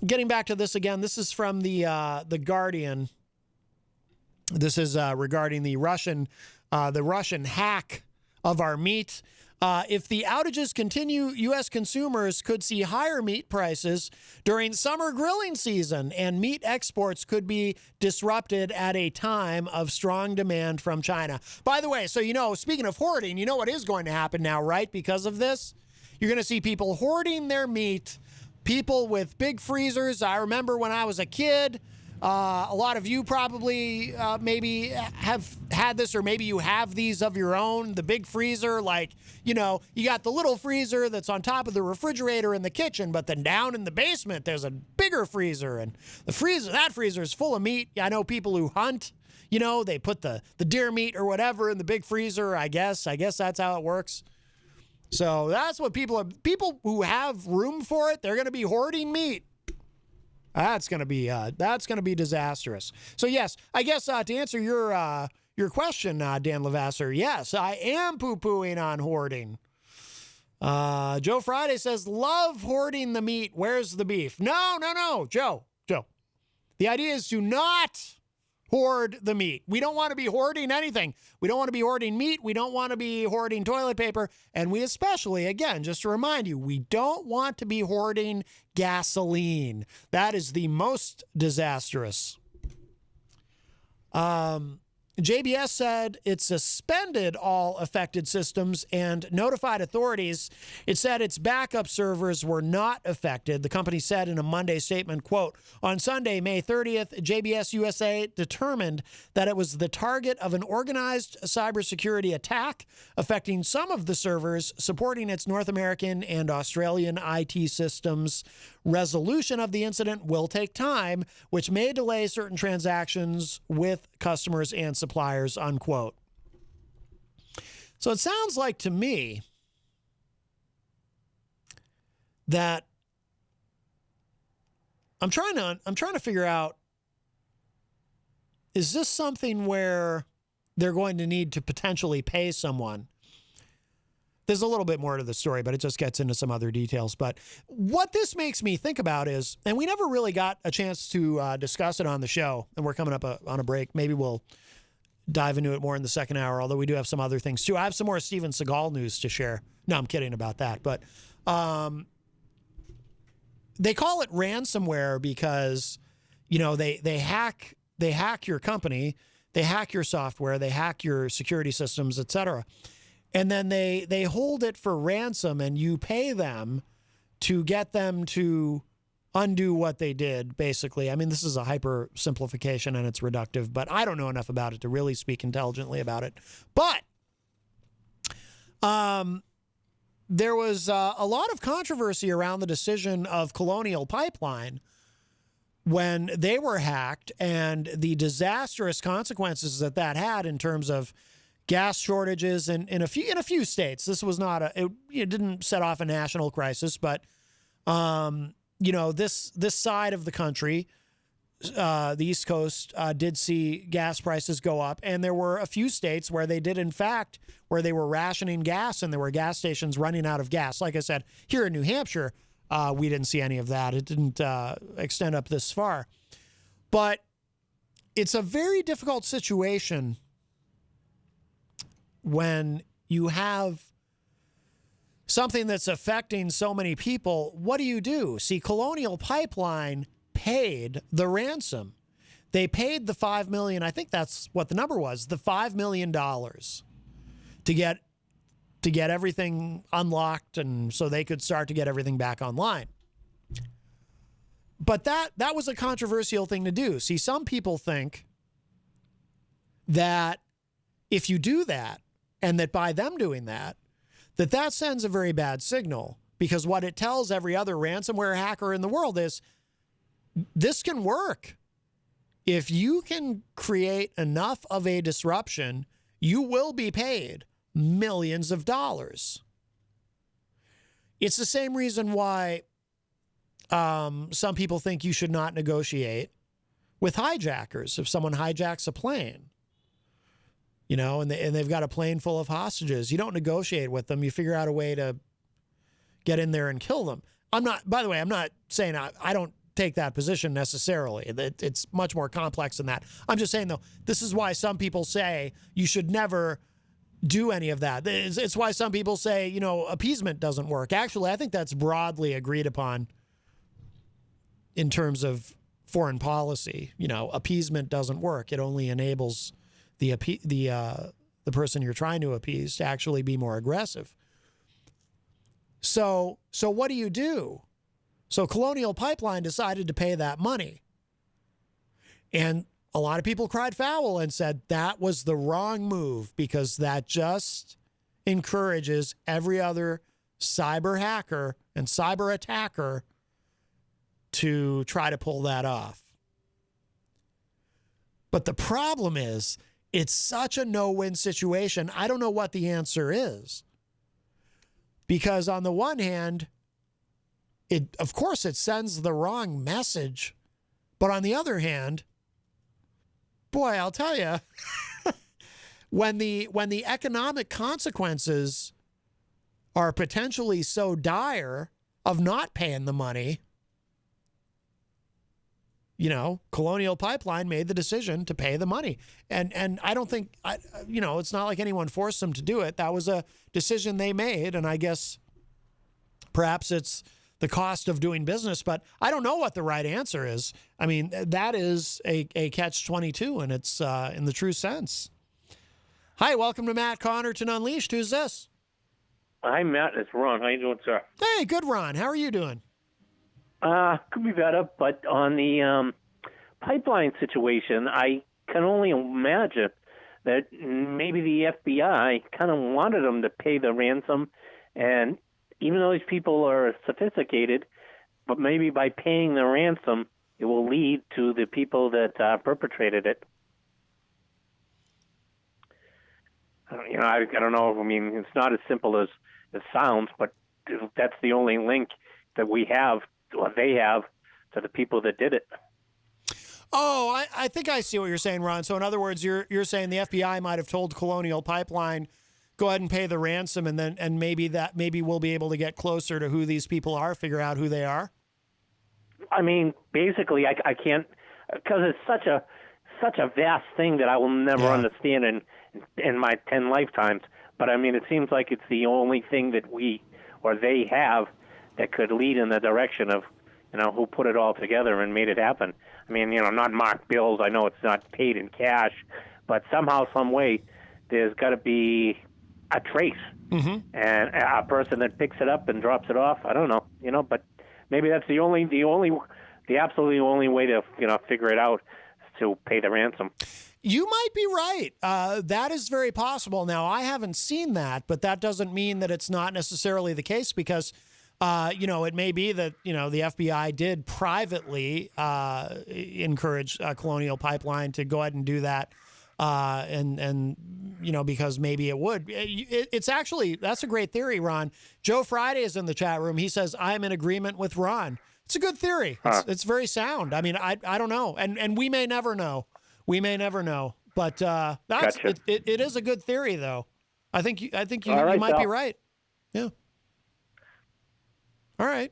B: Getting back to this again, this is from the Guardian. This is regarding the Russian hack of our meat. If the outages continue, U.S. consumers could see higher meat prices during summer grilling season, and meat exports could be disrupted at a time of strong demand from China. By the way, so speaking of hoarding, you know what is going to happen now, right? Because of this, you're going to see people hoarding their meat, people with big freezers. I remember when I was a kid, a lot of you probably maybe have had this, or maybe you have these of your own, the big freezer. Like, you got the little freezer that's on top of the refrigerator in the kitchen, but then down in the basement, there's a bigger freezer, and that freezer is full of meat. I know people who hunt, they put the deer meat or whatever in the big freezer. I guess that's how it works. So that's what people who have room for it, they're going to be hoarding meat. That's gonna be disastrous. So yes, I guess to answer your question, Dan Lavasser, yes, I am poo-pooing on hoarding. Joe Friday says, love hoarding the meat. Where's the beef? No, Joe. The idea is to not hoard the meat. We don't want to be hoarding anything. We don't want to be hoarding meat. We don't want to be hoarding toilet paper. And we especially, again, just to remind you, we don't want to be hoarding gasoline. That is the most disastrous. JBS said it suspended all affected systems and notified authorities. It said its backup servers were not affected. The company said in a Monday statement, quote, on Sunday, May 30th, JBS USA determined that it was the target of an organized cybersecurity attack affecting some of the servers supporting its North American and Australian IT systems. Resolution of the incident will take time, which may delay certain transactions with customers and suppliers, unquote. So it sounds like to me that I'm trying to figure out, is this something where they're going to need to potentially pay someone? There's a little bit more to the story, but it just gets into some other details. But what this makes me think about is, and we never really got a chance to discuss it on the show, and we're coming up on a break. Maybe we'll dive into it more in the second hour, although we do have some other things too. I have some more Steven Seagal news to share. No, I'm kidding about that. But they call it ransomware because, they hack your company, they hack your software, they hack your security systems, etc. And then they hold it for ransom, and you pay them to get them to undo what they did, basically. I mean, this is a hyper simplification and it's reductive, but I don't know enough about it to really speak intelligently about it. But there was a lot of controversy around the decision of Colonial Pipeline when they were hacked, and the disastrous consequences that that had in terms of gas shortages in a few states. This was not it didn't set off a national crisis, but this side of the country, the East Coast, did see gas prices go up, and there were a few states where they did, in fact, where they were rationing gas, and there were gas stations running out of gas. Like I said, here in New Hampshire, we didn't see any of that. It didn't extend up this far, but it's a very difficult situation when you have something that's affecting so many people, what do? See, Colonial Pipeline paid the ransom. They paid the $5 million. I think that's what the number was, the $5 million to get everything unlocked and so they could start to get everything back online. But that was a controversial thing to do. See, some people think that if you do that, and that by them doing that, that sends a very bad signal, because what it tells every other ransomware hacker in the world is this can work. If you can create enough of a disruption, you will be paid millions of dollars. It's the same reason why some people think you should not negotiate with hijackers. If someone hijacks a plane, and they've got a plane full of hostages, you don't negotiate with them. You figure out a way to get in there and kill them. By the way, I'm not saying I don't take that position necessarily. It's much more complex than that. I'm just saying, though, this is why some people say you should never do any of that. It's why some people say, appeasement doesn't work. Actually, I think that's broadly agreed upon in terms of foreign policy. Appeasement doesn't work. It only enables the person you're trying to appease to actually be more aggressive. So what do? So Colonial Pipeline decided to pay that money. And a lot of people cried foul and said that was the wrong move, because that just encourages every other cyber hacker and cyber attacker to try to pull that off. But the problem is, it's such a no-win situation. I don't know what the answer is. Because on the one hand, of course it sends the wrong message. But on the other hand, boy, I'll tell you, when the economic consequences are potentially so dire of not paying the money, Colonial Pipeline made the decision to pay the money. And I don't think, it's not like anyone forced them to do it. That was a decision they made. And I guess perhaps it's the cost of doing business, but I don't know what the right answer is. I mean, that is a catch-22, and it's in the true sense. Hi, welcome to Matt Connarton Unleashed. Who's this?
D: Hi, Matt. It's Ron. How you doing, sir?
B: Hey, good, Ron. How are you doing?
D: Could be better, but on the pipeline situation, I can only imagine that maybe the FBI kind of wanted them to pay the ransom, and even though these people are sophisticated, but maybe by paying the ransom, it will lead to the people that perpetrated it. I don't know. I mean, it's not as simple as it sounds, but that's the only link that we have, or they have, to the people that did it.
B: Oh, I think I see what you're saying, Ron. So in other words, you're saying the FBI might have told Colonial Pipeline, go ahead and pay the ransom, and maybe we'll be able to get closer to who these people are, figure out who they are.
D: I mean, basically, I can't, because it's such a vast thing that I will never understand in my 10 lifetimes. But I mean, it seems like it's the only thing that we or they have that could lead in the direction of, who put it all together and made it happen. I mean, not marked bills. I know it's not paid in cash, but somehow, some way, there's got to be a trace, and a person that picks it up and drops it off. I don't know, but maybe that's the absolutely only way to, figure it out, is to pay the ransom.
B: You might be right. That is very possible. Now, I haven't seen that, but that doesn't mean that it's not necessarily the case, because it may be that, the FBI did privately encourage Colonial Pipeline to go ahead and do that. Because maybe it would. It's actually, that's a great theory, Ron. Joe Friday is in the chat room. He says, I'm in agreement with Ron. It's a good theory. It's very sound. I mean, I don't know. And we may never know. But
D: Gotcha.
B: It is a good theory, though. I think you
D: right,
B: might be
D: Sal.
B: right. Yeah. All right.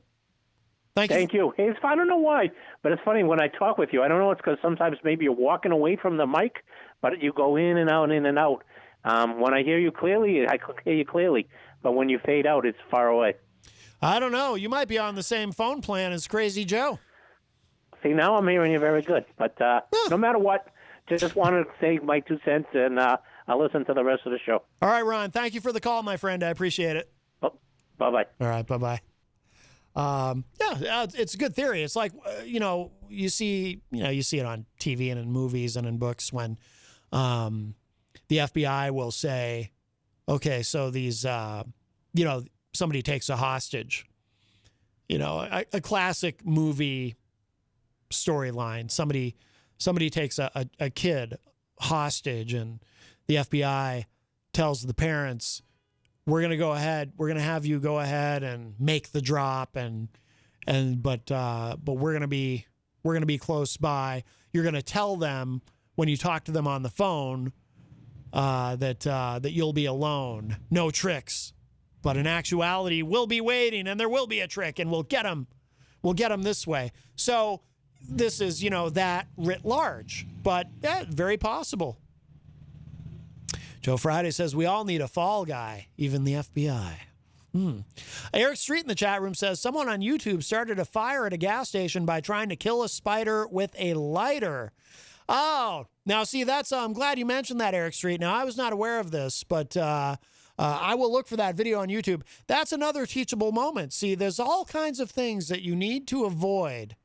D: Thank you. Hey, I don't know why, but it's funny when I talk with you. I don't know. It's because sometimes maybe you're walking away from the mic, but you go in and out, in and out. When I hear you clearly, I hear you clearly. but when you fade out, it's far away.
B: I don't know. You might be on the same phone plan as Crazy Joe.
D: See, now I'm hearing you very good. But no matter what, just wanted to say my 2 cents, and I'll listen to the rest of the show.
B: All right, Ron. Thank you for the call, my friend. I appreciate it.
D: Oh, bye-bye.
B: All right, bye-bye. Yeah, it's a good theory. It's like, you see it on TV and in movies and in books when the FBI will say, okay, so these, somebody takes a hostage. A classic movie storyline. Somebody takes a kid hostage, and the FBI tells the parents, we're going to have you go ahead and make the drop, but we're going to be close by. You're going to tell them when you talk to them on the phone that you'll be alone. No tricks. But in actuality, we'll be waiting, and there will be a trick, and we'll get them. We'll get them this way. So this is, that writ large, but very possible. Joe Friday says, we all need a fall guy, even the FBI. Eric Street in the chat room says, someone on YouTube started a fire at a gas station by trying to kill a spider with a lighter. Oh, now see, I'm glad you mentioned that, Eric Street. Now, I was not aware of this, but I will look for that video on YouTube. That's another teachable moment. See, there's all kinds of things that you need to avoid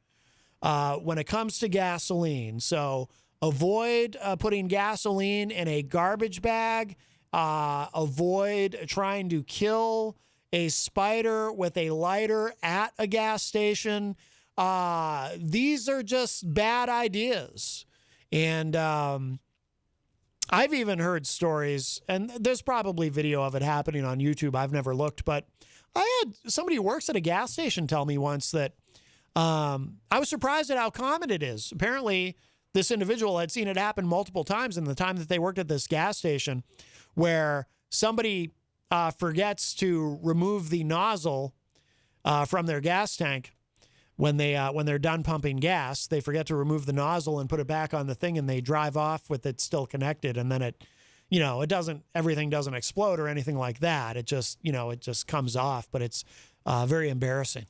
B: when it comes to gasoline. So avoid putting gasoline in a garbage bag. Avoid trying to kill a spider with a lighter at a gas station. These are just bad ideas. And I've even heard stories, and there's probably video of it happening on YouTube. I've never looked, but I had somebody who works at a gas station tell me once that I was surprised at how common it is. Apparently, this individual had seen it happen multiple times in the time that they worked at this gas station, where somebody forgets to remove the nozzle from their gas tank. When they're done pumping gas, they forget to remove the nozzle and put it back on the thing, and they drive off with it still connected. And then everything doesn't explode or anything like that. It just comes off, but it's very embarrassing.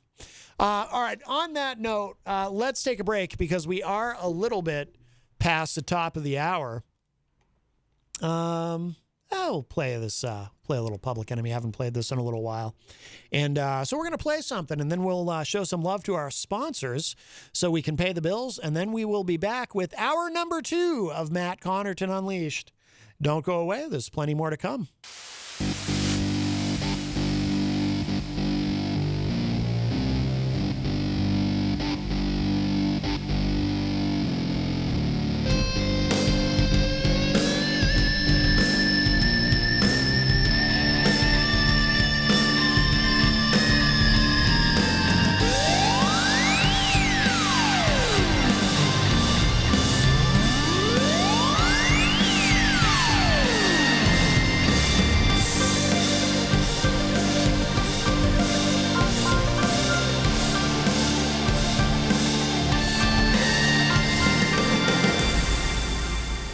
B: All right. On that note, let's take a break because we are a little bit past the top of the hour. I'll play a little Public Enemy. I haven't played this in a little while. And so we're going to play something, and then we'll show some love to our sponsors so we can pay the bills, and then we will be back with hour number 2 of Matt Connarton Unleashed. Don't go away. There's plenty more to come.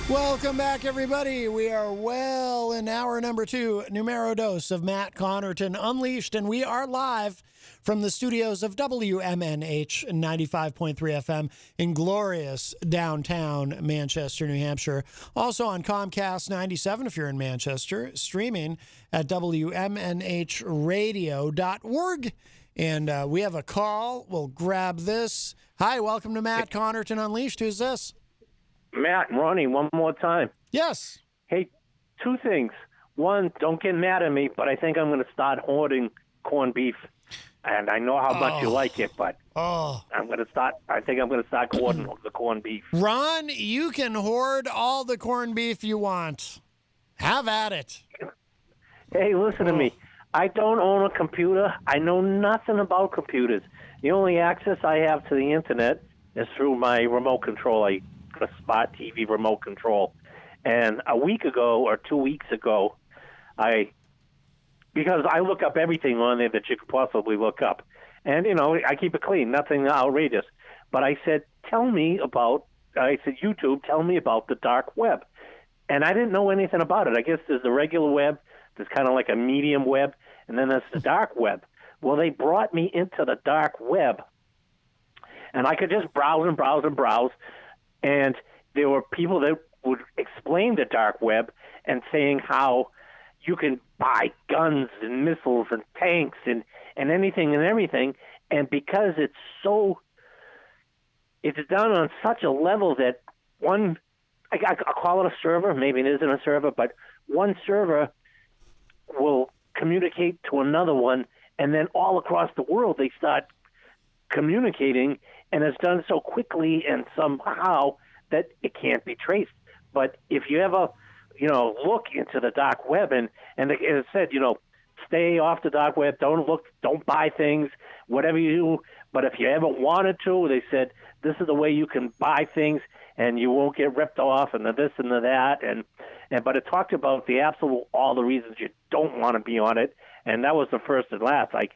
B: Welcome back, everybody. We are well in hour number 2, numero dos of Matt Connarton Unleashed, and we are live from the studios of WMNH 95.3 FM in glorious downtown Manchester, New Hampshire. Also on Comcast 97 if you're in Manchester, streaming at WMNHradio.org. And we have a call. We'll grab this. Hi, welcome to Matt Connarton Unleashed. Who's this?
D: Matt, Ronnie, one more time.
B: Yes.
D: Hey, 2 things. One, don't get mad at me, but I think I'm going to start hoarding corned beef. And I know how much you like it, but I think I'm going to start hoarding the corned beef.
B: Ron, you can hoard all the corned beef you want. Have at it.
D: Hey, listen to me. I don't own a computer. I know nothing about computers. The only access I have to the internet is through my remote control. I got a smart TV remote control. And a week ago or 2 weeks ago, because I look up everything on there that you could possibly look up. And, I keep it clean, nothing outrageous. But I said, YouTube, tell me about the dark web. And I didn't know anything about it. I guess there's the regular web, there's kind of like a medium web, and then there's the dark web. Well, they brought me into the dark web, and I could just browse and browse and browse, and there were people that would explain the dark web and saying how you can buy guns and missiles and tanks and anything and everything, and because it's done on such a level that I'll call it a server, maybe it isn't a server, but one server will communicate to another one, and then all across the world they start communicating, and it's done so quickly and somehow that it can't be traced. But if you ever, look into the dark web, and it said, stay off the dark web, don't look, don't buy things, whatever you do. But if you ever wanted to, they said, this is the way you can buy things and you won't get ripped off and the this and the that. But it talked about all the reasons you don't want to be on it. And that was the first and last. I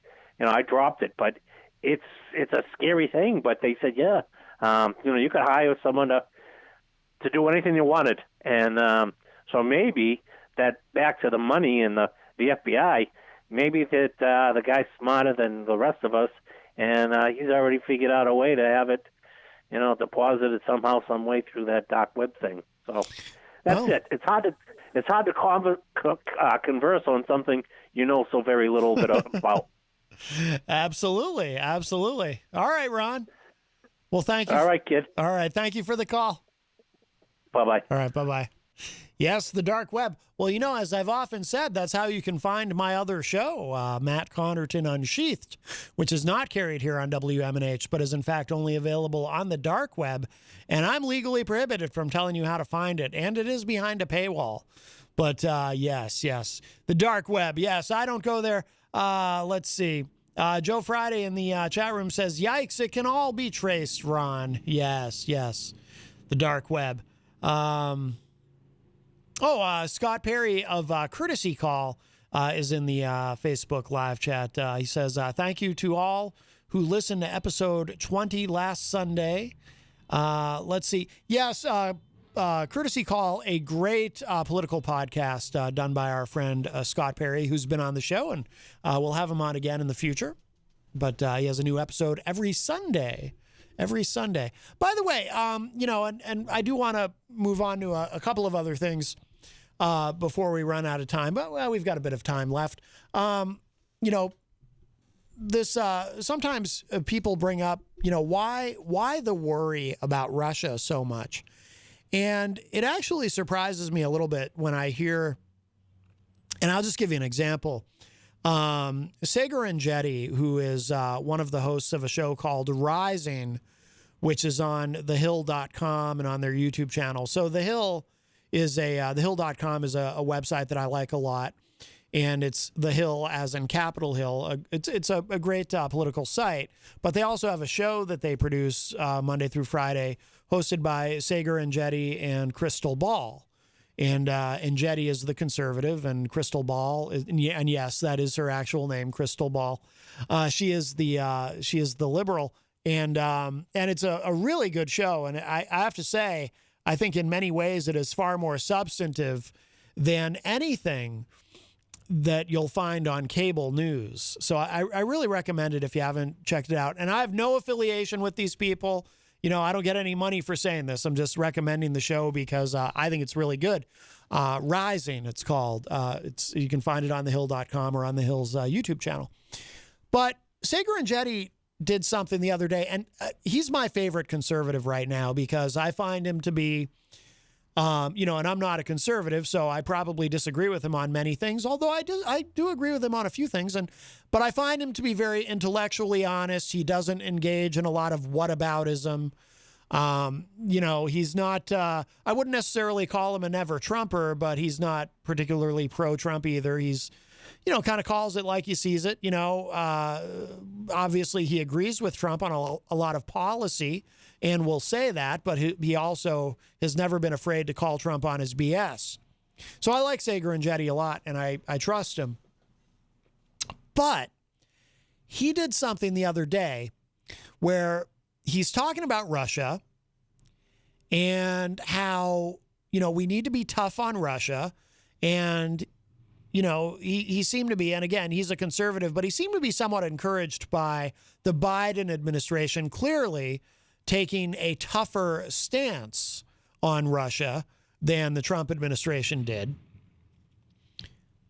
D: dropped it, but it's a scary thing. But they said, you could hire someone to do anything you wanted. And so maybe that, back to the money and the FBI, maybe that the guy's smarter than the rest of us, and he's already figured out a way to have it, deposited somehow, some way through that dark web thing. So that's it. It's hard to converse on something so very little bit about.
B: Absolutely. All right, Ron. Well, thank you.
D: All right, kid.
B: All right, thank you for the call.
D: Bye-bye.
B: All right, bye-bye. Yes, the dark web. Well, as I've often said, that's how you can find my other show, Matt Connarton Unsheathed, which is not carried here on WMNH, but is in fact only available on the dark web. And I'm legally prohibited from telling you how to find it. And it is behind a paywall. But yes, the dark web. Yes, I don't go there. Let's see. Joe Friday in the chat room says, yikes, it can all be traced, Ron. Yes. The dark web. Scott Perry of Courtesy Call is in the Facebook live chat. He says, thank you to all who listened to episode 20 last Sunday. Let's see. Yes, Courtesy Call, a great political podcast done by our friend Scott Perry, who's been on the show, and we'll have him on again in the future. But he has a new episode every Sunday. By the way, and I do want to move on to a couple of other things before we run out of time, but we've got a bit of time left. This sometimes people bring up, why the worry about Russia so much, and it actually surprises me a little bit when I hear, and I'll just give you an example. Sagar Enjeti, who is one of the hosts of a show called Rising, which is on thehill.com and on their YouTube channel. So The Hill is thehill.com is a website that I like a lot. And it's The Hill as in Capitol Hill. It's a great political site. But they also have a show that they produce Monday through Friday, hosted by Sagar Enjeti and Crystal Ball. And Enjeti is the conservative, and Crystal Ball is, and yes, that is her actual name, Crystal Ball. She is the liberal, and it's a really good show. And I have to say, I think in many ways it is far more substantive than anything that you'll find on cable news. So I really recommend it if you haven't checked it out. And I have no affiliation with these people. I don't get any money for saying this. I'm just recommending the show because I think it's really good. Rising, it's called. You can find it on thehill.com or on the Hill's YouTube channel. But Sagar Enjeti did something the other day, and he's my favorite conservative right now because I find him to be, and I'm not a conservative, so I probably disagree with him on many things, although I do agree with him on a few things. But I find him to be very intellectually honest. He doesn't engage in a lot of whataboutism. He's not, I wouldn't necessarily call him a never Trumper, but he's not particularly pro-Trump either. He's, kind of calls it like he sees it. Obviously he agrees with Trump on a lot of policy and will say that, but he also has never been afraid to call Trump on his BS. So I like Sagar Enjeti a lot, and I trust him. But he did something the other day where he's talking about Russia and how, we need to be tough on Russia. And he seemed to be, and again, he's a conservative, but he seemed to be somewhat encouraged by the Biden administration clearly taking a tougher stance on Russia than the Trump administration did.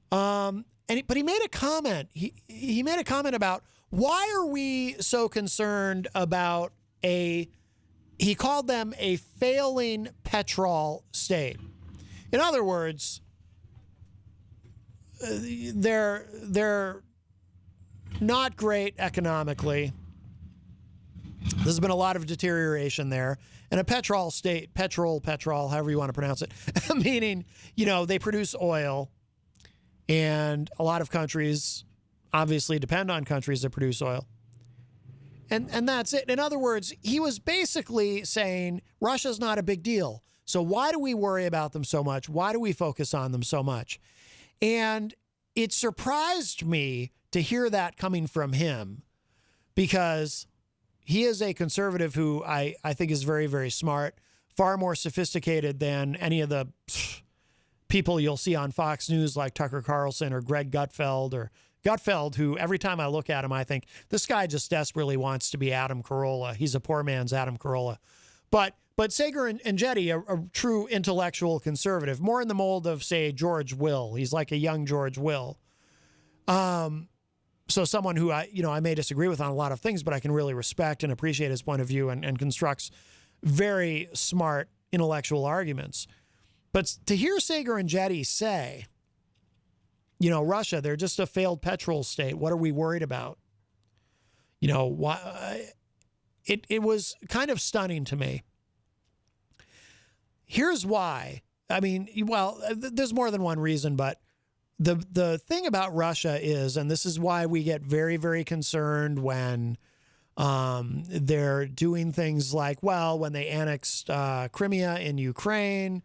B: But he made a comment. He made a comment about, why are we so concerned about he called them a failing petrol state. In other words, they're not great economically. There's been a lot of deterioration there. And a petrol state, petrol, however you want to pronounce it, meaning, they produce oil. And a lot of countries obviously depend on countries that produce oil. And that's it. In other words, he was basically saying Russia's not a big deal. So why do we worry about them so much? Why do we focus on them so much? And it surprised me to hear that coming from him, because he is a conservative who I think is very, very smart, far more sophisticated than any of the people you'll see on Fox News like Tucker Carlson or Greg Gutfeld, who every time I look at him, I think this guy just desperately wants to be Adam Carolla. He's a poor man's Adam Carolla. But Sager and Jetty, a true intellectual conservative, more in the mold of, say, George Will. He's like a young George Will. So someone who I may disagree with on a lot of things, but I can really respect and appreciate his point of view and constructs very smart intellectual arguments. But to hear Sager and Jetty say, Russia, they're just a failed petrol state. What are we worried about? Why? It was kind of stunning to me. Here's why. I mean, well, there's more than one reason, but the thing about Russia is, and this is why we get very, very concerned when they're doing things like, when they annexed Crimea in Ukraine,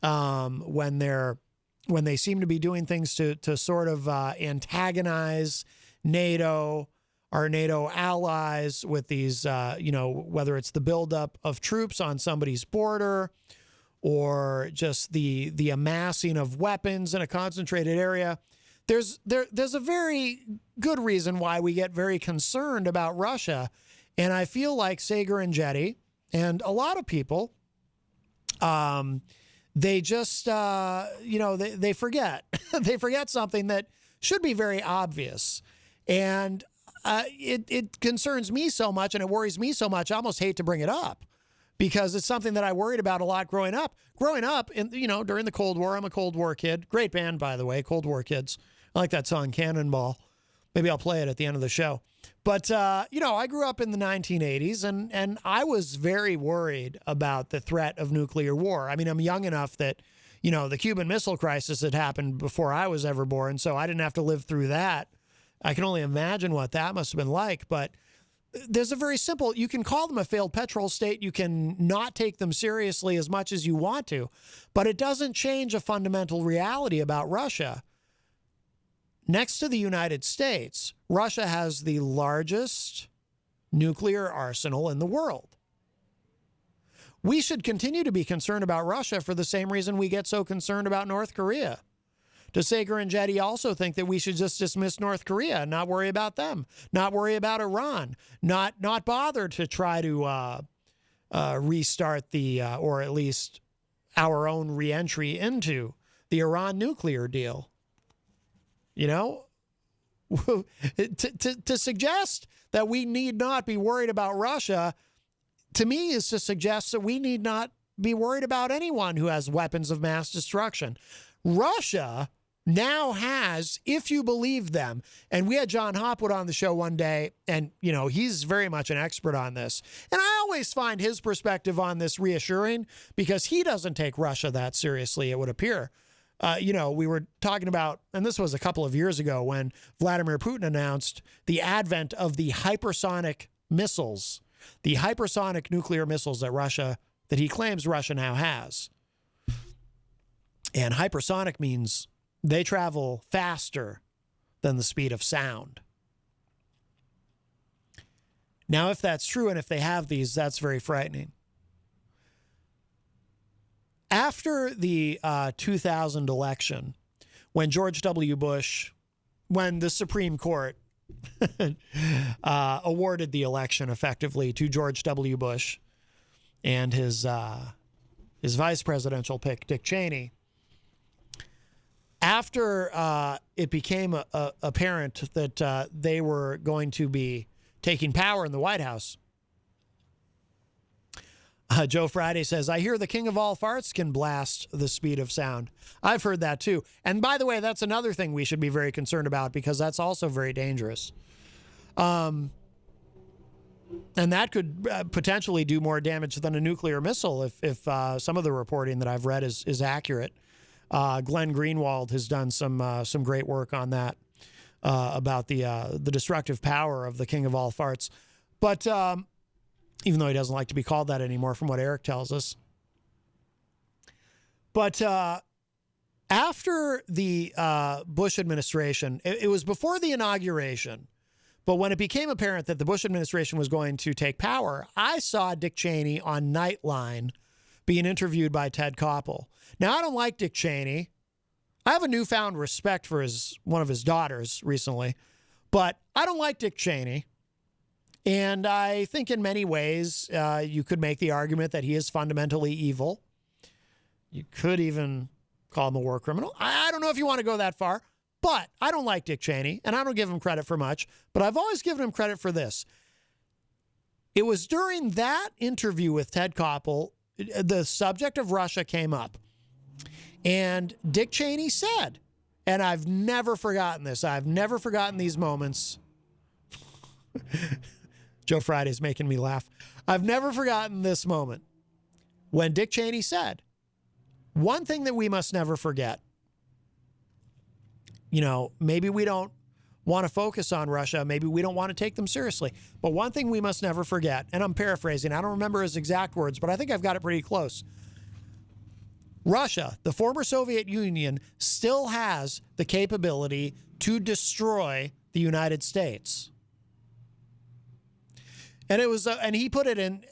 B: when they seem to be doing things to sort of antagonize NATO, our NATO allies, with these, whether it's the buildup of troops on somebody's border or just the amassing of weapons in a concentrated area. There's a very good reason why we get very concerned about Russia. And I feel like Sager and Jetty and a lot of people, they just, they forget. They forget something that should be very obvious. And it concerns me so much and it worries me so much, I almost hate to bring it up, because it's something that I worried about a lot growing up. During the Cold War, I'm a Cold War kid. Great band, by the way, Cold War Kids. I like that song, Cannonball. Maybe I'll play it at the end of the show. But, I grew up in the 1980s, and I was very worried about the threat of nuclear war. I mean, I'm young enough that, the Cuban Missile Crisis had happened before I was ever born, so I didn't have to live through that. I can only imagine what that must have been like. But there's a very simple, you can call them a failed petrol state. You can not take them seriously as much as you want to, but it doesn't change a fundamental reality about Russia. Next to the United States, Russia has the largest nuclear arsenal in the world. We should continue to be concerned about Russia for the same reason we get so concerned about North Korea. Does Sager and Jetty also think that we should just dismiss North Korea and not worry about them, not worry about Iran, not bother to try to restart or at least our own reentry into the Iran nuclear deal? To suggest that we need not be worried about Russia, to me, is to suggest that we need not be worried about anyone who has weapons of mass destruction. Russia now has, if you believe them, and we had John Hopwood on the show one day, and, he's very much an expert on this. And I always find his perspective on this reassuring, because he doesn't take Russia that seriously, it would appear. We were talking about, and this was a couple of years ago when Vladimir Putin announced the advent of the hypersonic missiles, the hypersonic nuclear missiles that he claims Russia now has. And hypersonic means they travel faster than the speed of sound. Now, if that's true, and if they have these, that's very frightening. After the 2000 election, when the Supreme Court awarded the election effectively to George W. Bush and his vice presidential pick, Dick Cheney. After it became apparent that they were going to be taking power in the White House, Joe Friday says, I hear the king of all farts can blast the speed of sound. I've heard that too. And by the way, that's another thing we should be very concerned about, because that's also very dangerous. And that could potentially do more damage than a nuclear missile if some of the reporting that I've read is accurate. Glenn Greenwald has done some great work on that, about the destructive power of the king of all farts. But even though he doesn't like to be called that anymore, from what Eric tells us. But after the Bush administration, it was before the inauguration, but when it became apparent that the Bush administration was going to take power, I saw Dick Cheney on Nightline being interviewed by Ted Koppel. Now, I don't like Dick Cheney. I have a newfound respect for one of his daughters recently, but I don't like Dick Cheney. And I think in many ways, you could make the argument that he is fundamentally evil. You could even call him a war criminal. I don't know if you want to go that far, but I don't like Dick Cheney, and I don't give him credit for much, but I've always given him credit for this. It was during that interview with Ted Koppel, the subject of Russia came up. And Dick Cheney said, and I've never forgotten this, I've never forgotten these moments. Joe Friday's making me laugh. I've never forgotten this moment when Dick Cheney said, one thing that we must never forget, maybe we don't want to focus on Russia, maybe we don't want to take them seriously, but one thing we must never forget, and I'm paraphrasing, I don't remember his exact words, but I think I've got it pretty close. Russia, the former Soviet Union, still has the capability to destroy the United States. And it was, and he put it in,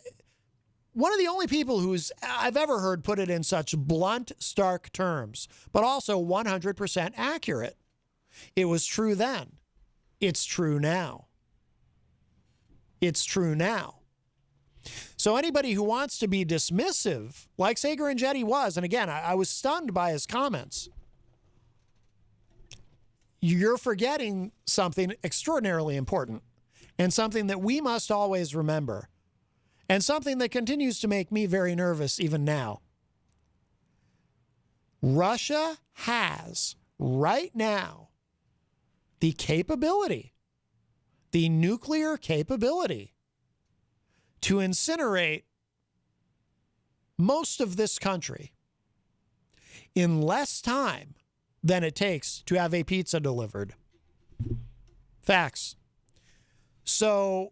B: one of the only people I've ever heard put it in such blunt, stark terms, but also 100% accurate. It was true then. It's true now. It's true now. So anybody who wants to be dismissive, like Sager and Jetty was, and again, I was stunned by his comments, you're forgetting something extraordinarily important. And something that we must always remember. And something that continues to make me very nervous even now. Russia has, right now, the capability, the nuclear capability, to incinerate most of this country in less time than it takes to have a pizza delivered. Facts. So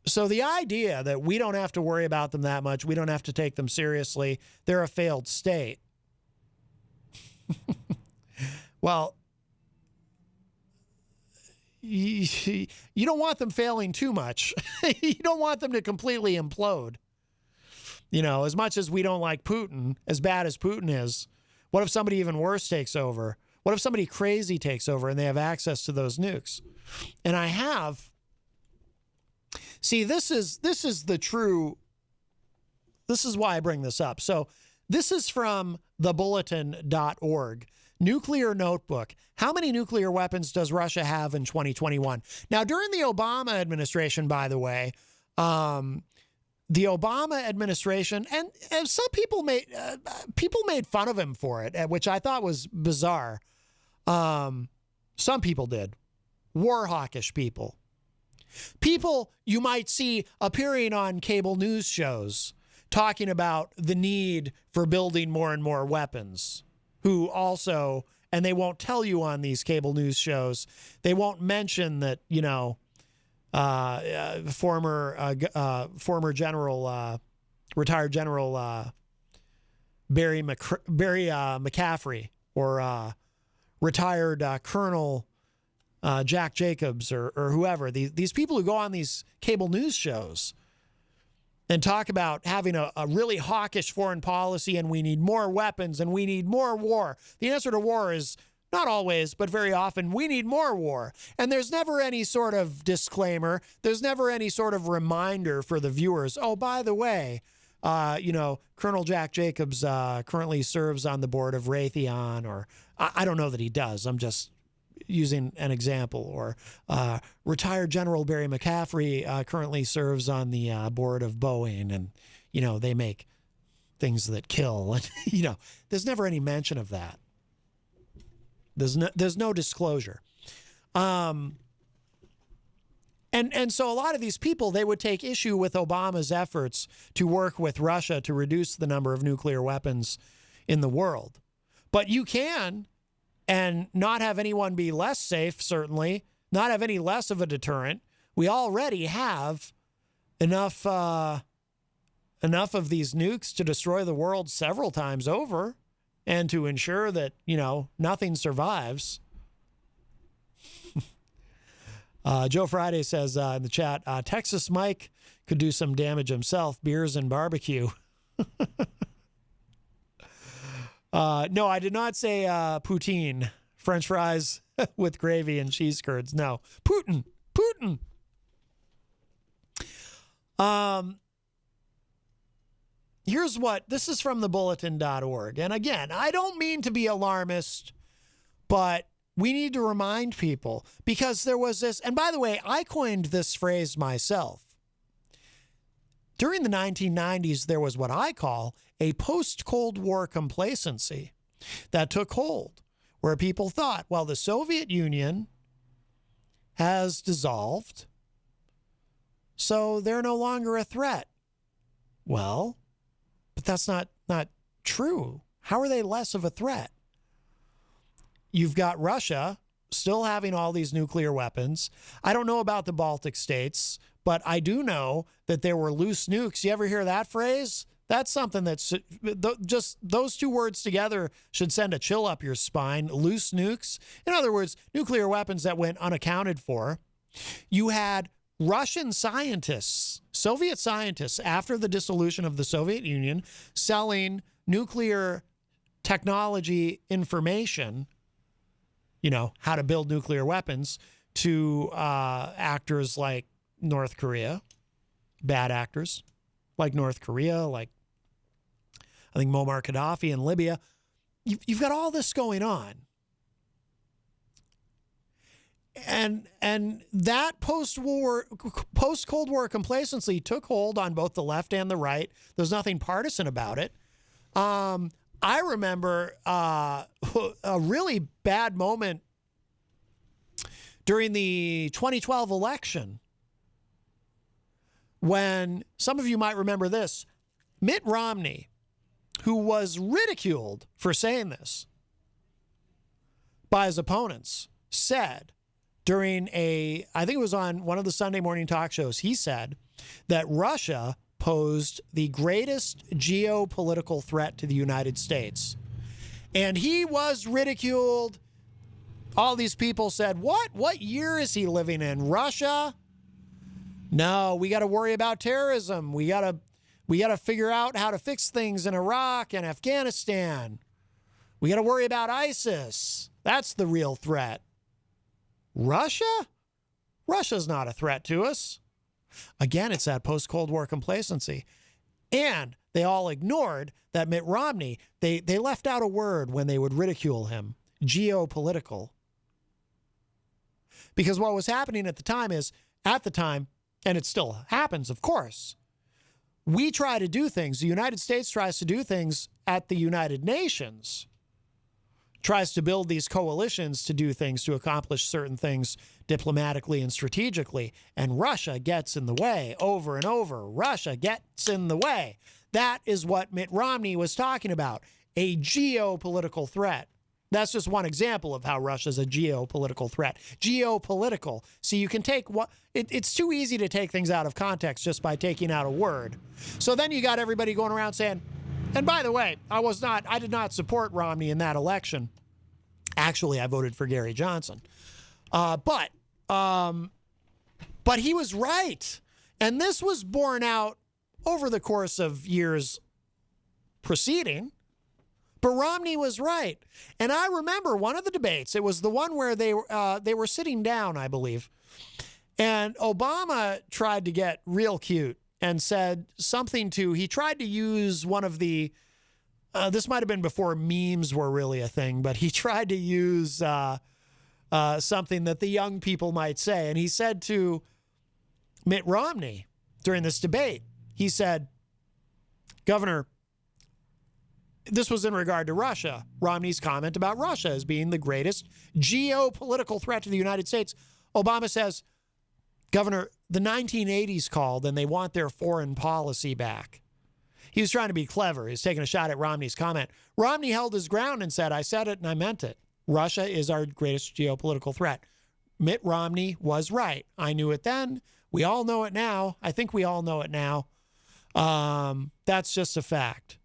B: the idea that we don't have to worry about them that much, we don't have to take them seriously, they're a failed state. Well, you don't want them failing too much. You don't want them to completely implode. As much as we don't like Putin, as bad as Putin is, what if somebody even worse takes over? What if somebody crazy takes over and they have access to those nukes? And I have. See, this is the true. This is why I bring this up. So this is from thebulletin.org. Nuclear notebook. How many nuclear weapons does Russia have in 2021? Now, during the Obama administration, by the way, the Obama administration, and some people made fun of him for it, which I thought was bizarre. Some people did. War hawkish people. People you might see appearing on cable news shows talking about the need for building more and more weapons, who also, and they won't tell you on these cable news shows, they won't mention that, former general, retired General Barry McCaffrey, or retired Colonel Jack Jacobs, or whoever, these people who go on these cable news shows and talk about having a really hawkish foreign policy and we need more weapons and we need more war. The answer to war is not always, but very often, we need more war. And there's never any sort of disclaimer. There's never any sort of reminder for the viewers. Oh, by the way, Colonel Jack Jacobs currently serves on the board of Raytheon, or I don't know that he does. I'm just using an example. Or retired General Barry McCaffrey currently serves on the board of Boeing, and, they make things that kill. And, there's never any mention of that. There's no disclosure. And so a lot of these people, they would take issue with Obama's efforts to work with Russia to reduce the number of nuclear weapons in the world. But you can, and not have anyone be less safe, certainly, not have any less of a deterrent. We already have enough of these nukes to destroy the world several times over, and to ensure that, nothing survives. Joe Friday says in the chat, Texas Mike could do some damage himself, beers and barbecue. No, I did not say poutine, French fries with gravy and cheese curds. No, Putin. This is from thebulletin.org. And again, I don't mean to be alarmist, but we need to remind people, because there was this, and by the way, I coined this phrase myself. During the 1990s, there was what I call a post-Cold War complacency that took hold, where people thought, well, the Soviet Union has dissolved, so they're no longer a threat. Well, but that's not true. How are they less of a threat? You've got Russia still having all these nuclear weapons. I don't know about the Baltic states, but I do know that there were loose nukes. You ever hear that phrase? That's something that's just those two words together should send a chill up your spine. Loose nukes. In other words, nuclear weapons that went unaccounted for. You had Russian scientists, Soviet scientists, after the dissolution of the Soviet Union, selling nuclear technology information, how to build nuclear weapons, to actors like North Korea, bad actors like North Korea, like I think Muammar Gaddafi in Libya. You've got all this going on. And that post-Cold War complacency took hold on both the left and the right. There's nothing partisan about it. I remember a really bad moment during the 2012 election, when some of you might remember this. Mitt Romney, who was ridiculed for saying this by his opponents, said during I think it was on one of the Sunday morning talk shows, he said that Russia posed the greatest geopolitical threat to the United States. And he was ridiculed. All these people said, what year is he living in? Russia? No, we got to worry about terrorism. We got to figure out how to fix things in Iraq and Afghanistan. We got to worry about ISIS. That's the real threat. Russia? Russia's not a threat to us. Again, it's that post-Cold War complacency. And they all ignored that Mitt Romney, they left out a word when they would ridicule him, geopolitical. Because what was happening at the time, and it still happens, of course, we try to do things, the United States tries to do things at the United Nations, tries to build these coalitions to do things, to accomplish certain things diplomatically and strategically, and Russia gets in the way over and over. Russia gets in the way. That is what Mitt Romney was talking about, a geopolitical threat. That's just one example of how Russia's a geopolitical threat. Geopolitical. See, you can take it's too easy to take things out of context just by taking out a word. So then you got everybody going around saying, and by the way, I did not support Romney in that election. Actually, I voted for Gary Johnson. But he was right. And this was borne out over the course of years preceding. But Romney was right. And I remember one of the debates. It was the one where they were sitting down, I believe. And Obama tried to get real cute and said something he tried to use one of the, this might have been before memes were really a thing, but he tried to use something that the young people might say. And he said to Mitt Romney during this debate, he said, Governor, this was in regard to Russia, Romney's comment about Russia as being the greatest geopolitical threat to the United States. Obama says, Governor, the 1980s called and they want their foreign policy back. He was trying to be clever. He was taking a shot at Romney's comment. Romney held his ground and said, I said it and I meant it. Russia is our greatest geopolitical threat. Mitt Romney was right. I knew it then. We all know it now. I think we all know it now. That's just a fact.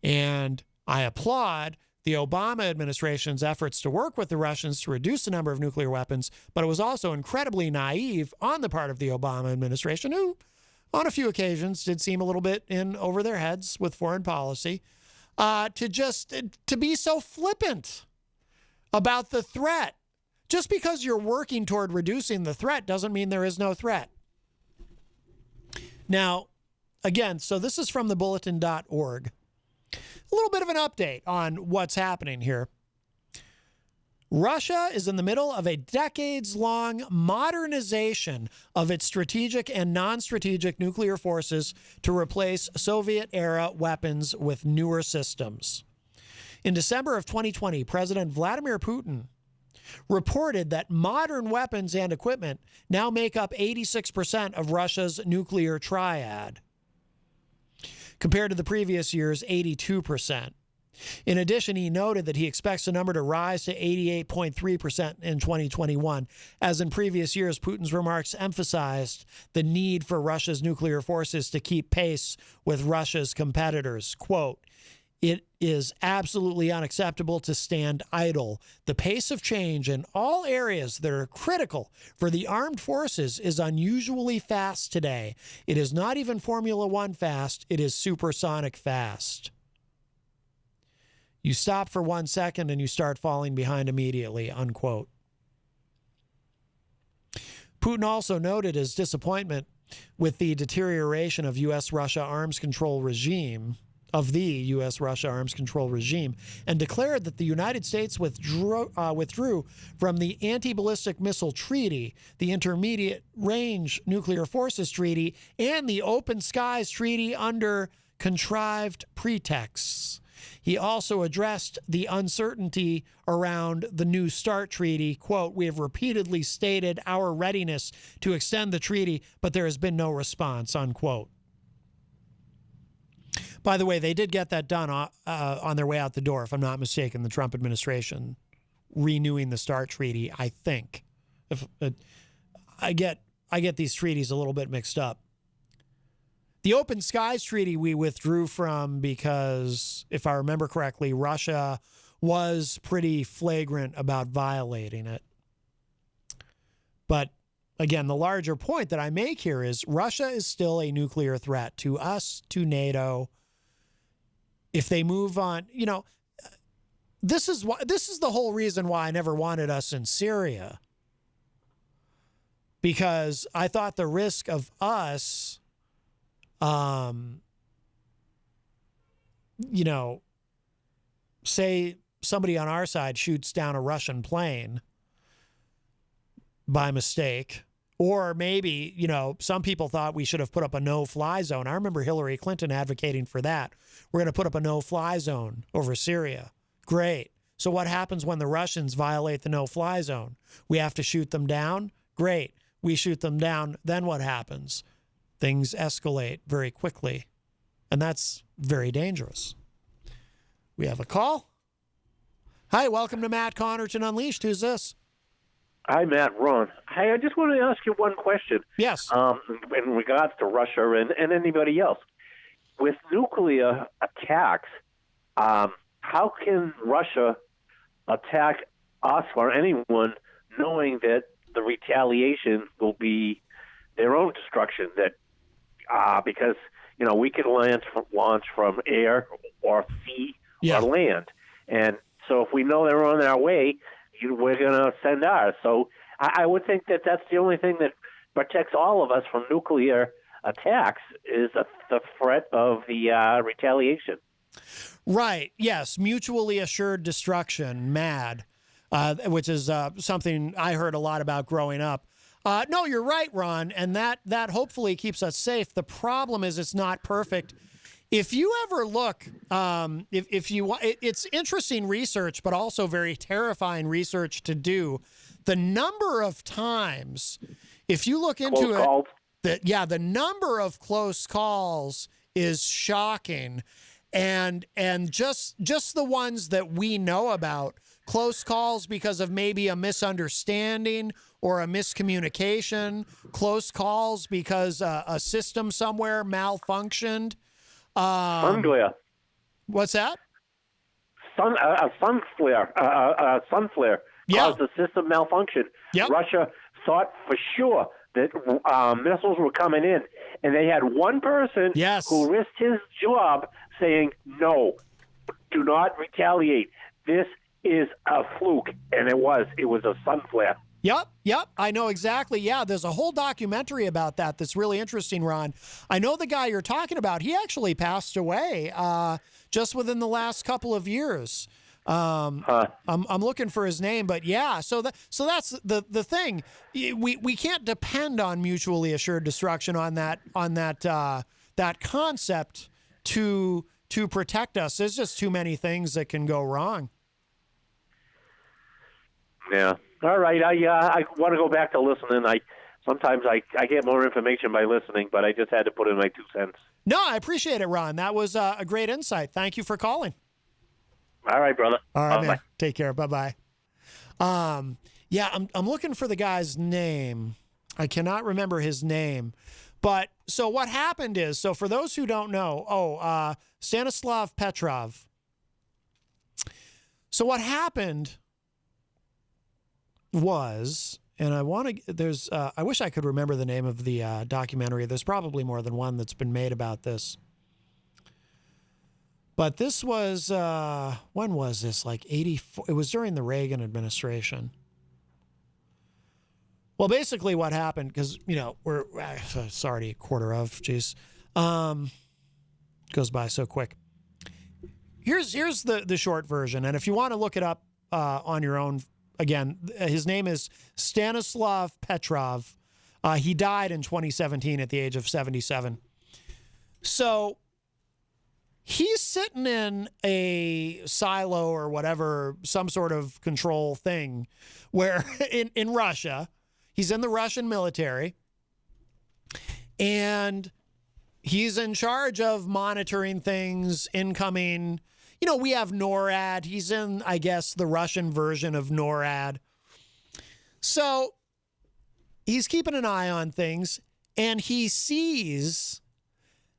B: And I applaud the Obama administration's efforts to work with the Russians to reduce the number of nuclear weapons, but it was also incredibly naive on the part of the Obama administration, who on a few occasions did seem a little bit in over their heads with foreign policy, to be so flippant about the threat. Just because you're working toward reducing the threat doesn't mean there is no threat. Now, again, so this is from thebulletin.org. A little bit of an update on what's happening here. Russia is in the middle of a decades-long modernization of its strategic and non-strategic nuclear forces to replace Soviet-era weapons with newer systems. In December of 2020, President Vladimir Putin reported that modern weapons and equipment now make up 86% of Russia's nuclear triad, compared to the previous year's 82%. In addition, he noted that he expects the number to rise to 88.3% in 2021. As in previous years, Putin's remarks emphasized the need for Russia's nuclear forces to keep pace with Russia's competitors. Quote, it is absolutely unacceptable to stand idle. The pace of change in all areas that are critical for the armed forces is unusually fast today. It is not even Formula One fast, it is supersonic fast. You stop for 1 second and you start falling behind immediately, unquote. Putin also noted his disappointment with the deterioration of the U.S.-Russia arms control regime, and declared that the United States withdrew from the Anti-Ballistic Missile Treaty, the Intermediate Range Nuclear Forces Treaty, and the Open Skies Treaty under contrived pretexts. He also addressed the uncertainty around the New START treaty. Quote, we have repeatedly stated our readiness to extend the treaty, but there has been no response, unquote. By the way, they did get that done on their way out the door, if I'm not mistaken, the Trump administration renewing the START treaty, I think. If I get these treaties a little bit mixed up. The Open Skies Treaty we withdrew from because, if I remember correctly, Russia was pretty flagrant about violating it. But again, the larger point that I make here is Russia is still a nuclear threat to us, to NATO. If they move on, this is the whole reason why I never wanted us in Syria. Because I thought the risk of us say somebody on our side shoots down a Russian plane by mistake, or maybe, some people thought we should have put up a no-fly zone. I remember Hillary Clinton advocating for that. We're going to put up a no-fly zone over Syria. Great. So what happens when the Russians violate the no-fly zone? We have to shoot them down? Great. We shoot them down. Then what happens? Things escalate very quickly, and that's very dangerous. We have a call. Hi, welcome to Matt Connarton Unleashed. Who's this?
D: Hi, Matt. Ron. Hey, I just wanted to ask you one question.
B: Yes.
D: In regards to Russia and anybody else. With nuclear attacks, how can Russia attack us or anyone knowing that the retaliation will be their own destruction, that because we can launch from air or sea or land, and so if we know they're on our way, we're going to send ours. So I would think that that's the only thing that protects all of us from nuclear attacks is the threat of the retaliation.
B: Right. Yes. Mutually assured destruction, MAD, which is something I heard a lot about growing up. No, you're right, Ron, and that hopefully keeps us safe. The problem is it's not perfect. If you ever look, if you want, it's interesting research, but also very terrifying research to do. The number of times, if you look into it, the number of close calls is shocking, and just the ones that we know about, close calls because of maybe a misunderstanding or a miscommunication, close calls because a system somewhere malfunctioned.
D: Sun glare.
B: What's that?
D: Sun flare caused the system malfunction.
B: Yep.
D: Russia thought for sure that missiles were coming in, and they had one person who risked his job saying, "No, do not retaliate. This is a fluke," and it was a sun flare.
B: Yep. I know exactly. Yeah, there's a whole documentary about that that's really interesting, Ron. I know the guy you're talking about. He actually passed away just within the last couple of years. I'm looking for his name, but yeah. So that's the thing. We can't depend on mutually assured destruction on that concept to protect us. There's just too many things that can go wrong.
D: Yeah. All right. I want to go back to listening. Sometimes I get more information by listening, but I just had to put in my 2 cents.
B: No, I appreciate it, Ron. That was a great insight. Thank you for calling.
D: All right, brother.
B: All right, man.
D: Bye.
B: Take care. Bye-bye. Yeah, I'm looking for the guy's name. I cannot remember his name. But so what happened is, so for those who don't know, Stanislav Petrov. So what happened was, and I wish I could remember the name of the documentary. There's probably more than one that's been made about this. But this was, when was this? Like 84? It was during the Reagan administration. Well, basically what happened, because, we're, sorry, quarter of, geez. Goes by so quick. Here's the short version. And if you want to look it up on your own, again, his name is Stanislav Petrov. He died in 2017 at the age of 77. So he's sitting in a silo or whatever, some sort of control thing where in Russia, he's in the Russian military and he's in charge of monitoring things, incoming. We have NORAD. He's in, I guess, the Russian version of NORAD. So he's keeping an eye on things, and he sees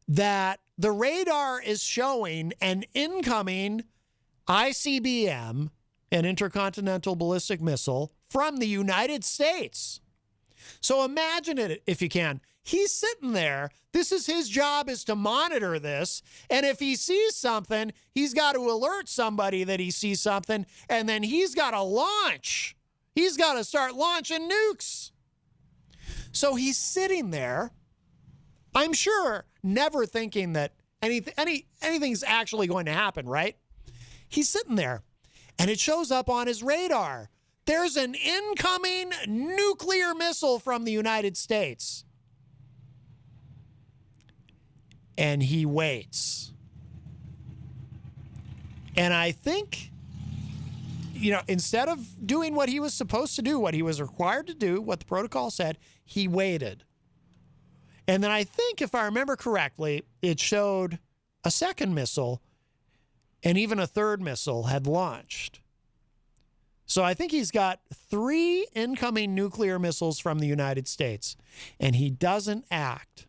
B: that the radar is showing an incoming ICBM, an intercontinental ballistic missile, from the United States. So imagine it, if you can. He's sitting there. This is his job, is to monitor this. And if he sees something, he's got to alert somebody that he sees something. And then he's got to launch. He's got to start launching nukes. So he's sitting there, I'm sure, never thinking that anything's actually going to happen, right? He's sitting there, and it shows up on his radar. There's an incoming nuclear missile from the United States. And he waits. And I think, instead of doing what he was supposed to do, what he was required to do, what the protocol said, he waited. And then I think, if I remember correctly, it showed a second missile and even a third missile had launched. So I think he's got 3 incoming nuclear missiles from the United States, and he doesn't act.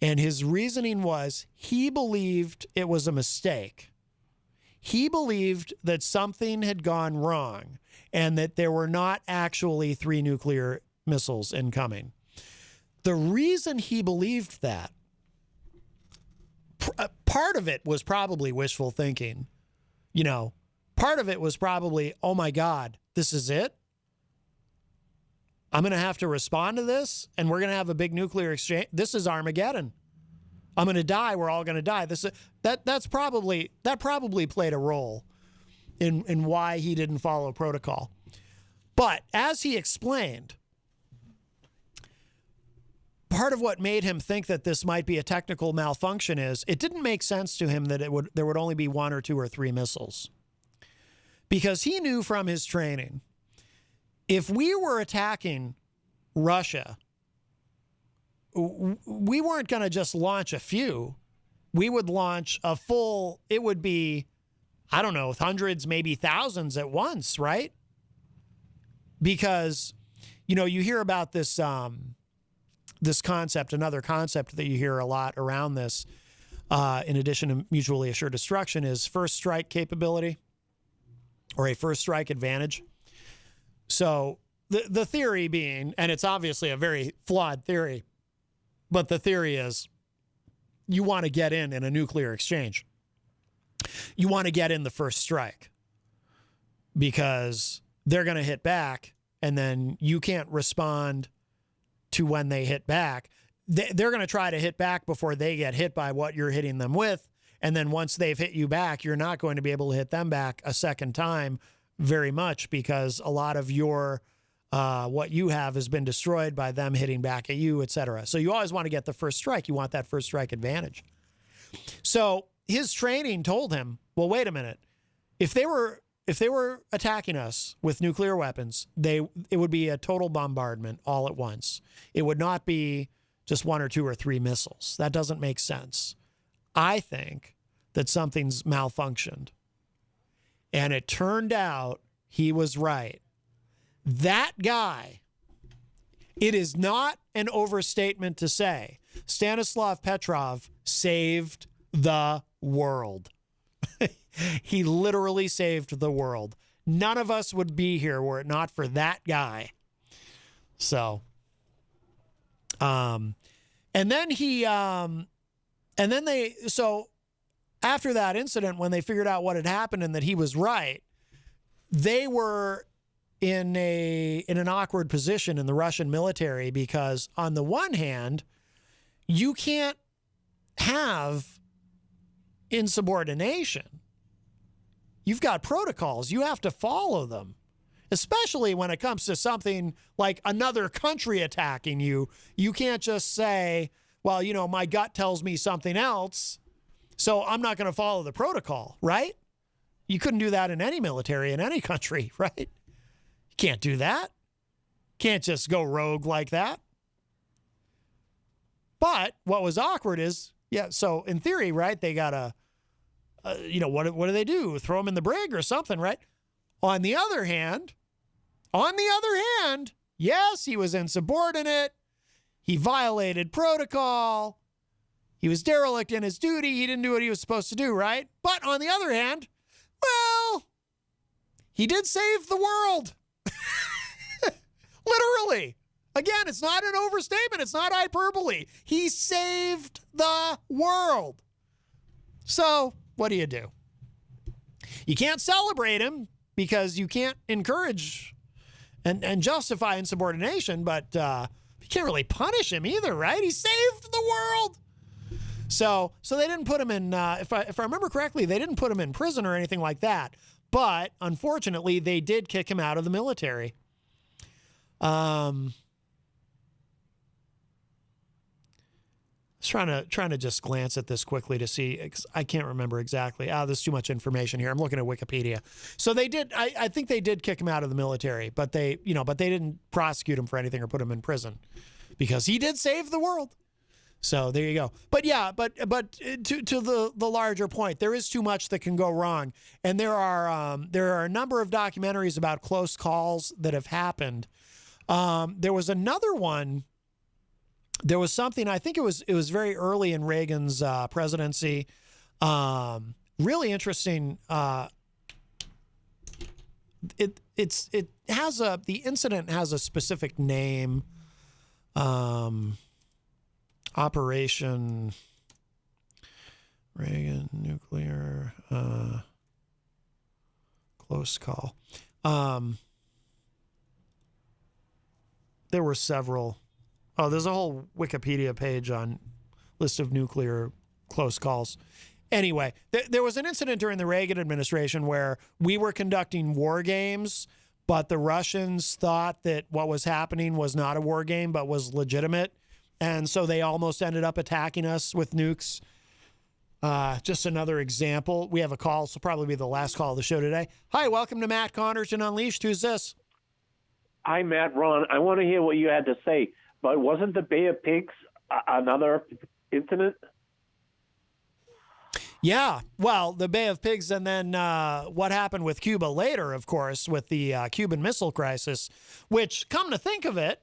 B: And his reasoning was he believed it was a mistake. He believed that something had gone wrong and that there were not actually 3 nuclear missiles incoming. The reason he believed that, part of it was probably wishful thinking. You know, part of it was probably, oh my God, this is it? I'm going to have to respond to this, and we're going to have a big nuclear exchange. This is Armageddon. I'm going to die. We're all going to die. That probably played a role in why he didn't follow protocol. But as he explained, part of what made him think that this might be a technical malfunction is it didn't make sense to him that there would only be 1 or 2 or 3 missiles. Because he knew from his training, if we were attacking Russia, we weren't going to just launch a few. We would launch a full, it would be, I don't know, hundreds, maybe thousands at once, right? Because, you know, you hear about this this concept, another concept that you hear a lot around this, in addition to mutually assured destruction, is first strike capability or a first strike advantage. So the theory being, and it's obviously a very flawed theory, but the theory is you want to get in a nuclear exchange. You want to get in the first strike because they're going to hit back, and then you can't respond to when they hit back. They're going to try to hit back before they get hit by what you're hitting them with. And then once they've hit you back, you're not going to be able to hit them back a second time very much, because a lot of your what you have has been destroyed by them hitting back at you, etc. So you always want to get the first strike. You want that first strike advantage. So his training told him, well, wait a minute. If they were attacking us with nuclear weapons, it would be a total bombardment all at once. It would not be just 1 or 2 or 3 missiles. That doesn't make sense. I think that something's malfunctioned. And it turned out he was right. That guy, it is not an overstatement to say, Stanislav Petrov saved the world. He literally saved the world. None of us would be here were it not for that guy. So, so after that incident, when they figured out what had happened and that he was right, they were in an awkward position in the Russian military, because on the one hand, you can't have insubordination. You've got protocols. You have to follow them, especially when it comes to something like another country attacking you. You can't just say, well, you know, my gut tells me something else, so I'm not going to follow the protocol, right? You couldn't do that in any military in any country, right? You can't do that. Can't just go rogue like that. But what was awkward is, so in theory, right, they got to, what do they do? Throw him in the brig or something, right? On the other hand, yes, he was insubordinate. He violated protocol. He was derelict in his duty. He didn't do what he was supposed to do, right? But on the other hand, well, he did save the world. Literally. Again, it's not an overstatement. It's not hyperbole. He saved the world. So what do? You can't celebrate him because you can't encourage and justify insubordination, but you can't really punish him either, right? He saved the world. So they didn't put him in, if I remember correctly, they didn't put him in prison or anything like that. But unfortunately, they did kick him out of the military. Trying to just glance at this quickly to see. I can't remember exactly. There's too much information here. I'm looking at Wikipedia. So they did. I think they did kick him out of the military, but they didn't prosecute him for anything or put him in prison because he did save the world. So there you go. But yeah, but to the larger point, there is too much that can go wrong, and there are a number of documentaries about close calls that have happened. There was another one. There was something, I think it was very early in Reagan's presidency. Really interesting. The incident has a specific name. Operation Reagan nuclear close call. There were several. Oh, there's a whole Wikipedia page on list of nuclear close calls. Anyway, there was an incident during the Reagan administration where we were conducting war games, but the Russians thought that what was happening was not a war game, but was legitimate. And so they almost ended up attacking us with nukes. Just another example. We have a call. This will probably be the last call of the show today. Hi, welcome to Matt Connarton Unleashed. Who's this?
D: Hi, Matt. Ron, I want to hear what you had to say, but wasn't the Bay of Pigs another incident?
B: Yeah, well, the Bay of Pigs, and then what happened with Cuba later, of course, with the Cuban Missile Crisis, which, come to think of it,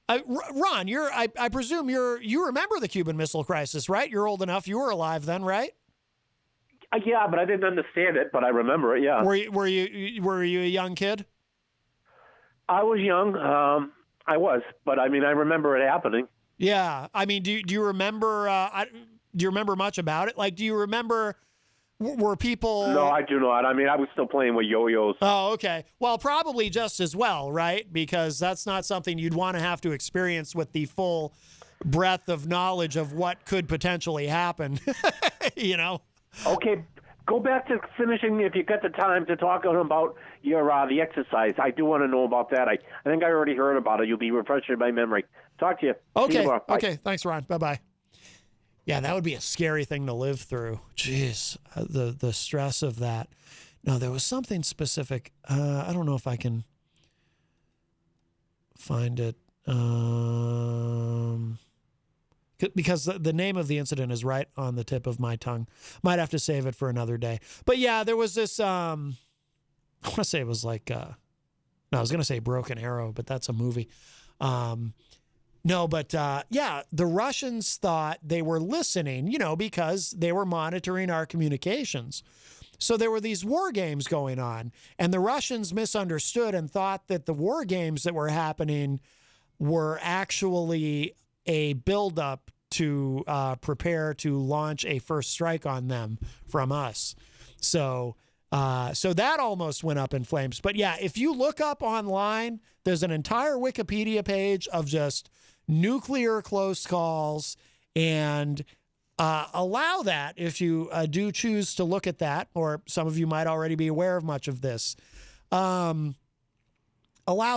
B: Ron, I presume you remember the Cuban Missile Crisis, right? You're old enough. You were alive then, right?
D: Yeah, but I didn't understand it, but I remember it. Yeah.
B: Were you a young kid?
D: I was young. I was, but I mean, I remember it happening.
B: Yeah, I mean, do you remember? Do you remember much about it? Like, do you remember? Were people?
D: No, I do not. I mean, I was still playing with yo-yos.
B: Oh, okay. Well, probably just as well, right? Because that's not something you'd want to have to experience with the full breadth of knowledge of what could potentially happen. You know.
D: Okay, go back to finishing if you got the time to talk about your the exercise. I do want to know about that. I think I already heard about it. You'll be refreshing my memory. Talk to you.
B: Okay.
D: You
B: Okay. Thanks, Ron. Bye-bye. Yeah, that would be a scary thing to live through. Jeez, the stress of that. No, there was something specific. I don't know if I can find it. Because the name of the incident is right on the tip of my tongue. Might have to save it for another day. But yeah, there was this, I want to say it was like, no, I was going to say Broken Arrow, but that's a movie. No, but yeah, the Russians thought they were listening, because they were monitoring our communications. So there were these war games going on, and the Russians misunderstood and thought that the war games that were happening were actually a buildup to prepare to launch a first strike on them from us. So that almost went up in flames. But yeah, if you look up online, there's an entire Wikipedia page of just nuclear close calls, and allow that if you do choose to look at that, or some of you might already be aware of much of this. Allow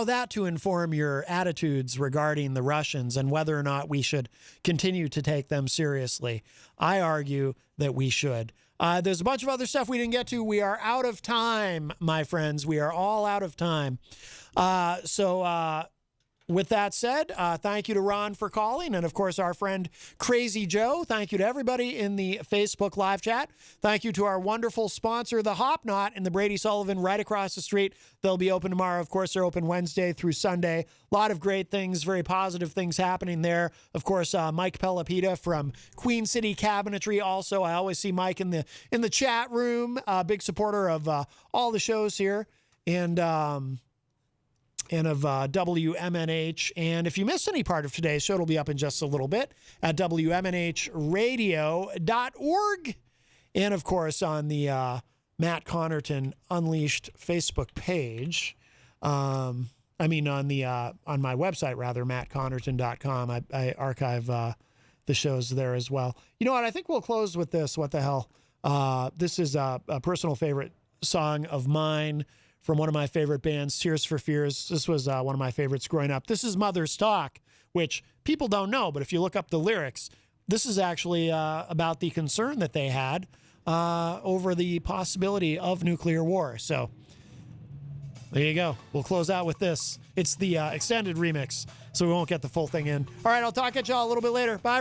B: that to inform your attitudes regarding the Russians and whether or not we should continue to take them seriously. I argue that we should. There's a bunch of other stuff we didn't get to. We are out of time, my friends. We are all out of time. With that said, thank you to Ron for calling, and of course our friend Crazy Joe. Thank you to everybody in the Facebook live chat. Thank you to our wonderful sponsor, the Hop Knot in the Brady Sullivan right across the street. They'll be open tomorrow. Of course, they're open Wednesday through Sunday. A lot of great things, very positive things happening there. Of course, Mike Pelopita from Queen City Cabinetry. Also, I always see Mike in the chat room. Big supporter of all the shows here. And of WMNH. And if you missed any part of today's show, it'll be up in just a little bit at WMNHradio.org. And of course, on the Matt Connarton Unleashed Facebook page. On my website, rather, mattconnerton.com. I archive the shows there as well. You know what? I think we'll close with this. What the hell? This is a personal favorite song of mine from one of my favorite bands, Tears for Fears. This was one of my favorites growing up. This is Mother's Talk, which people don't know, but if you look up the lyrics, this is actually about the concern that they had over the possibility of nuclear war. So there you go. We'll close out with this. It's the extended remix, so we won't get the full thing in. All right, I'll talk at y'all a little bit later. Bye.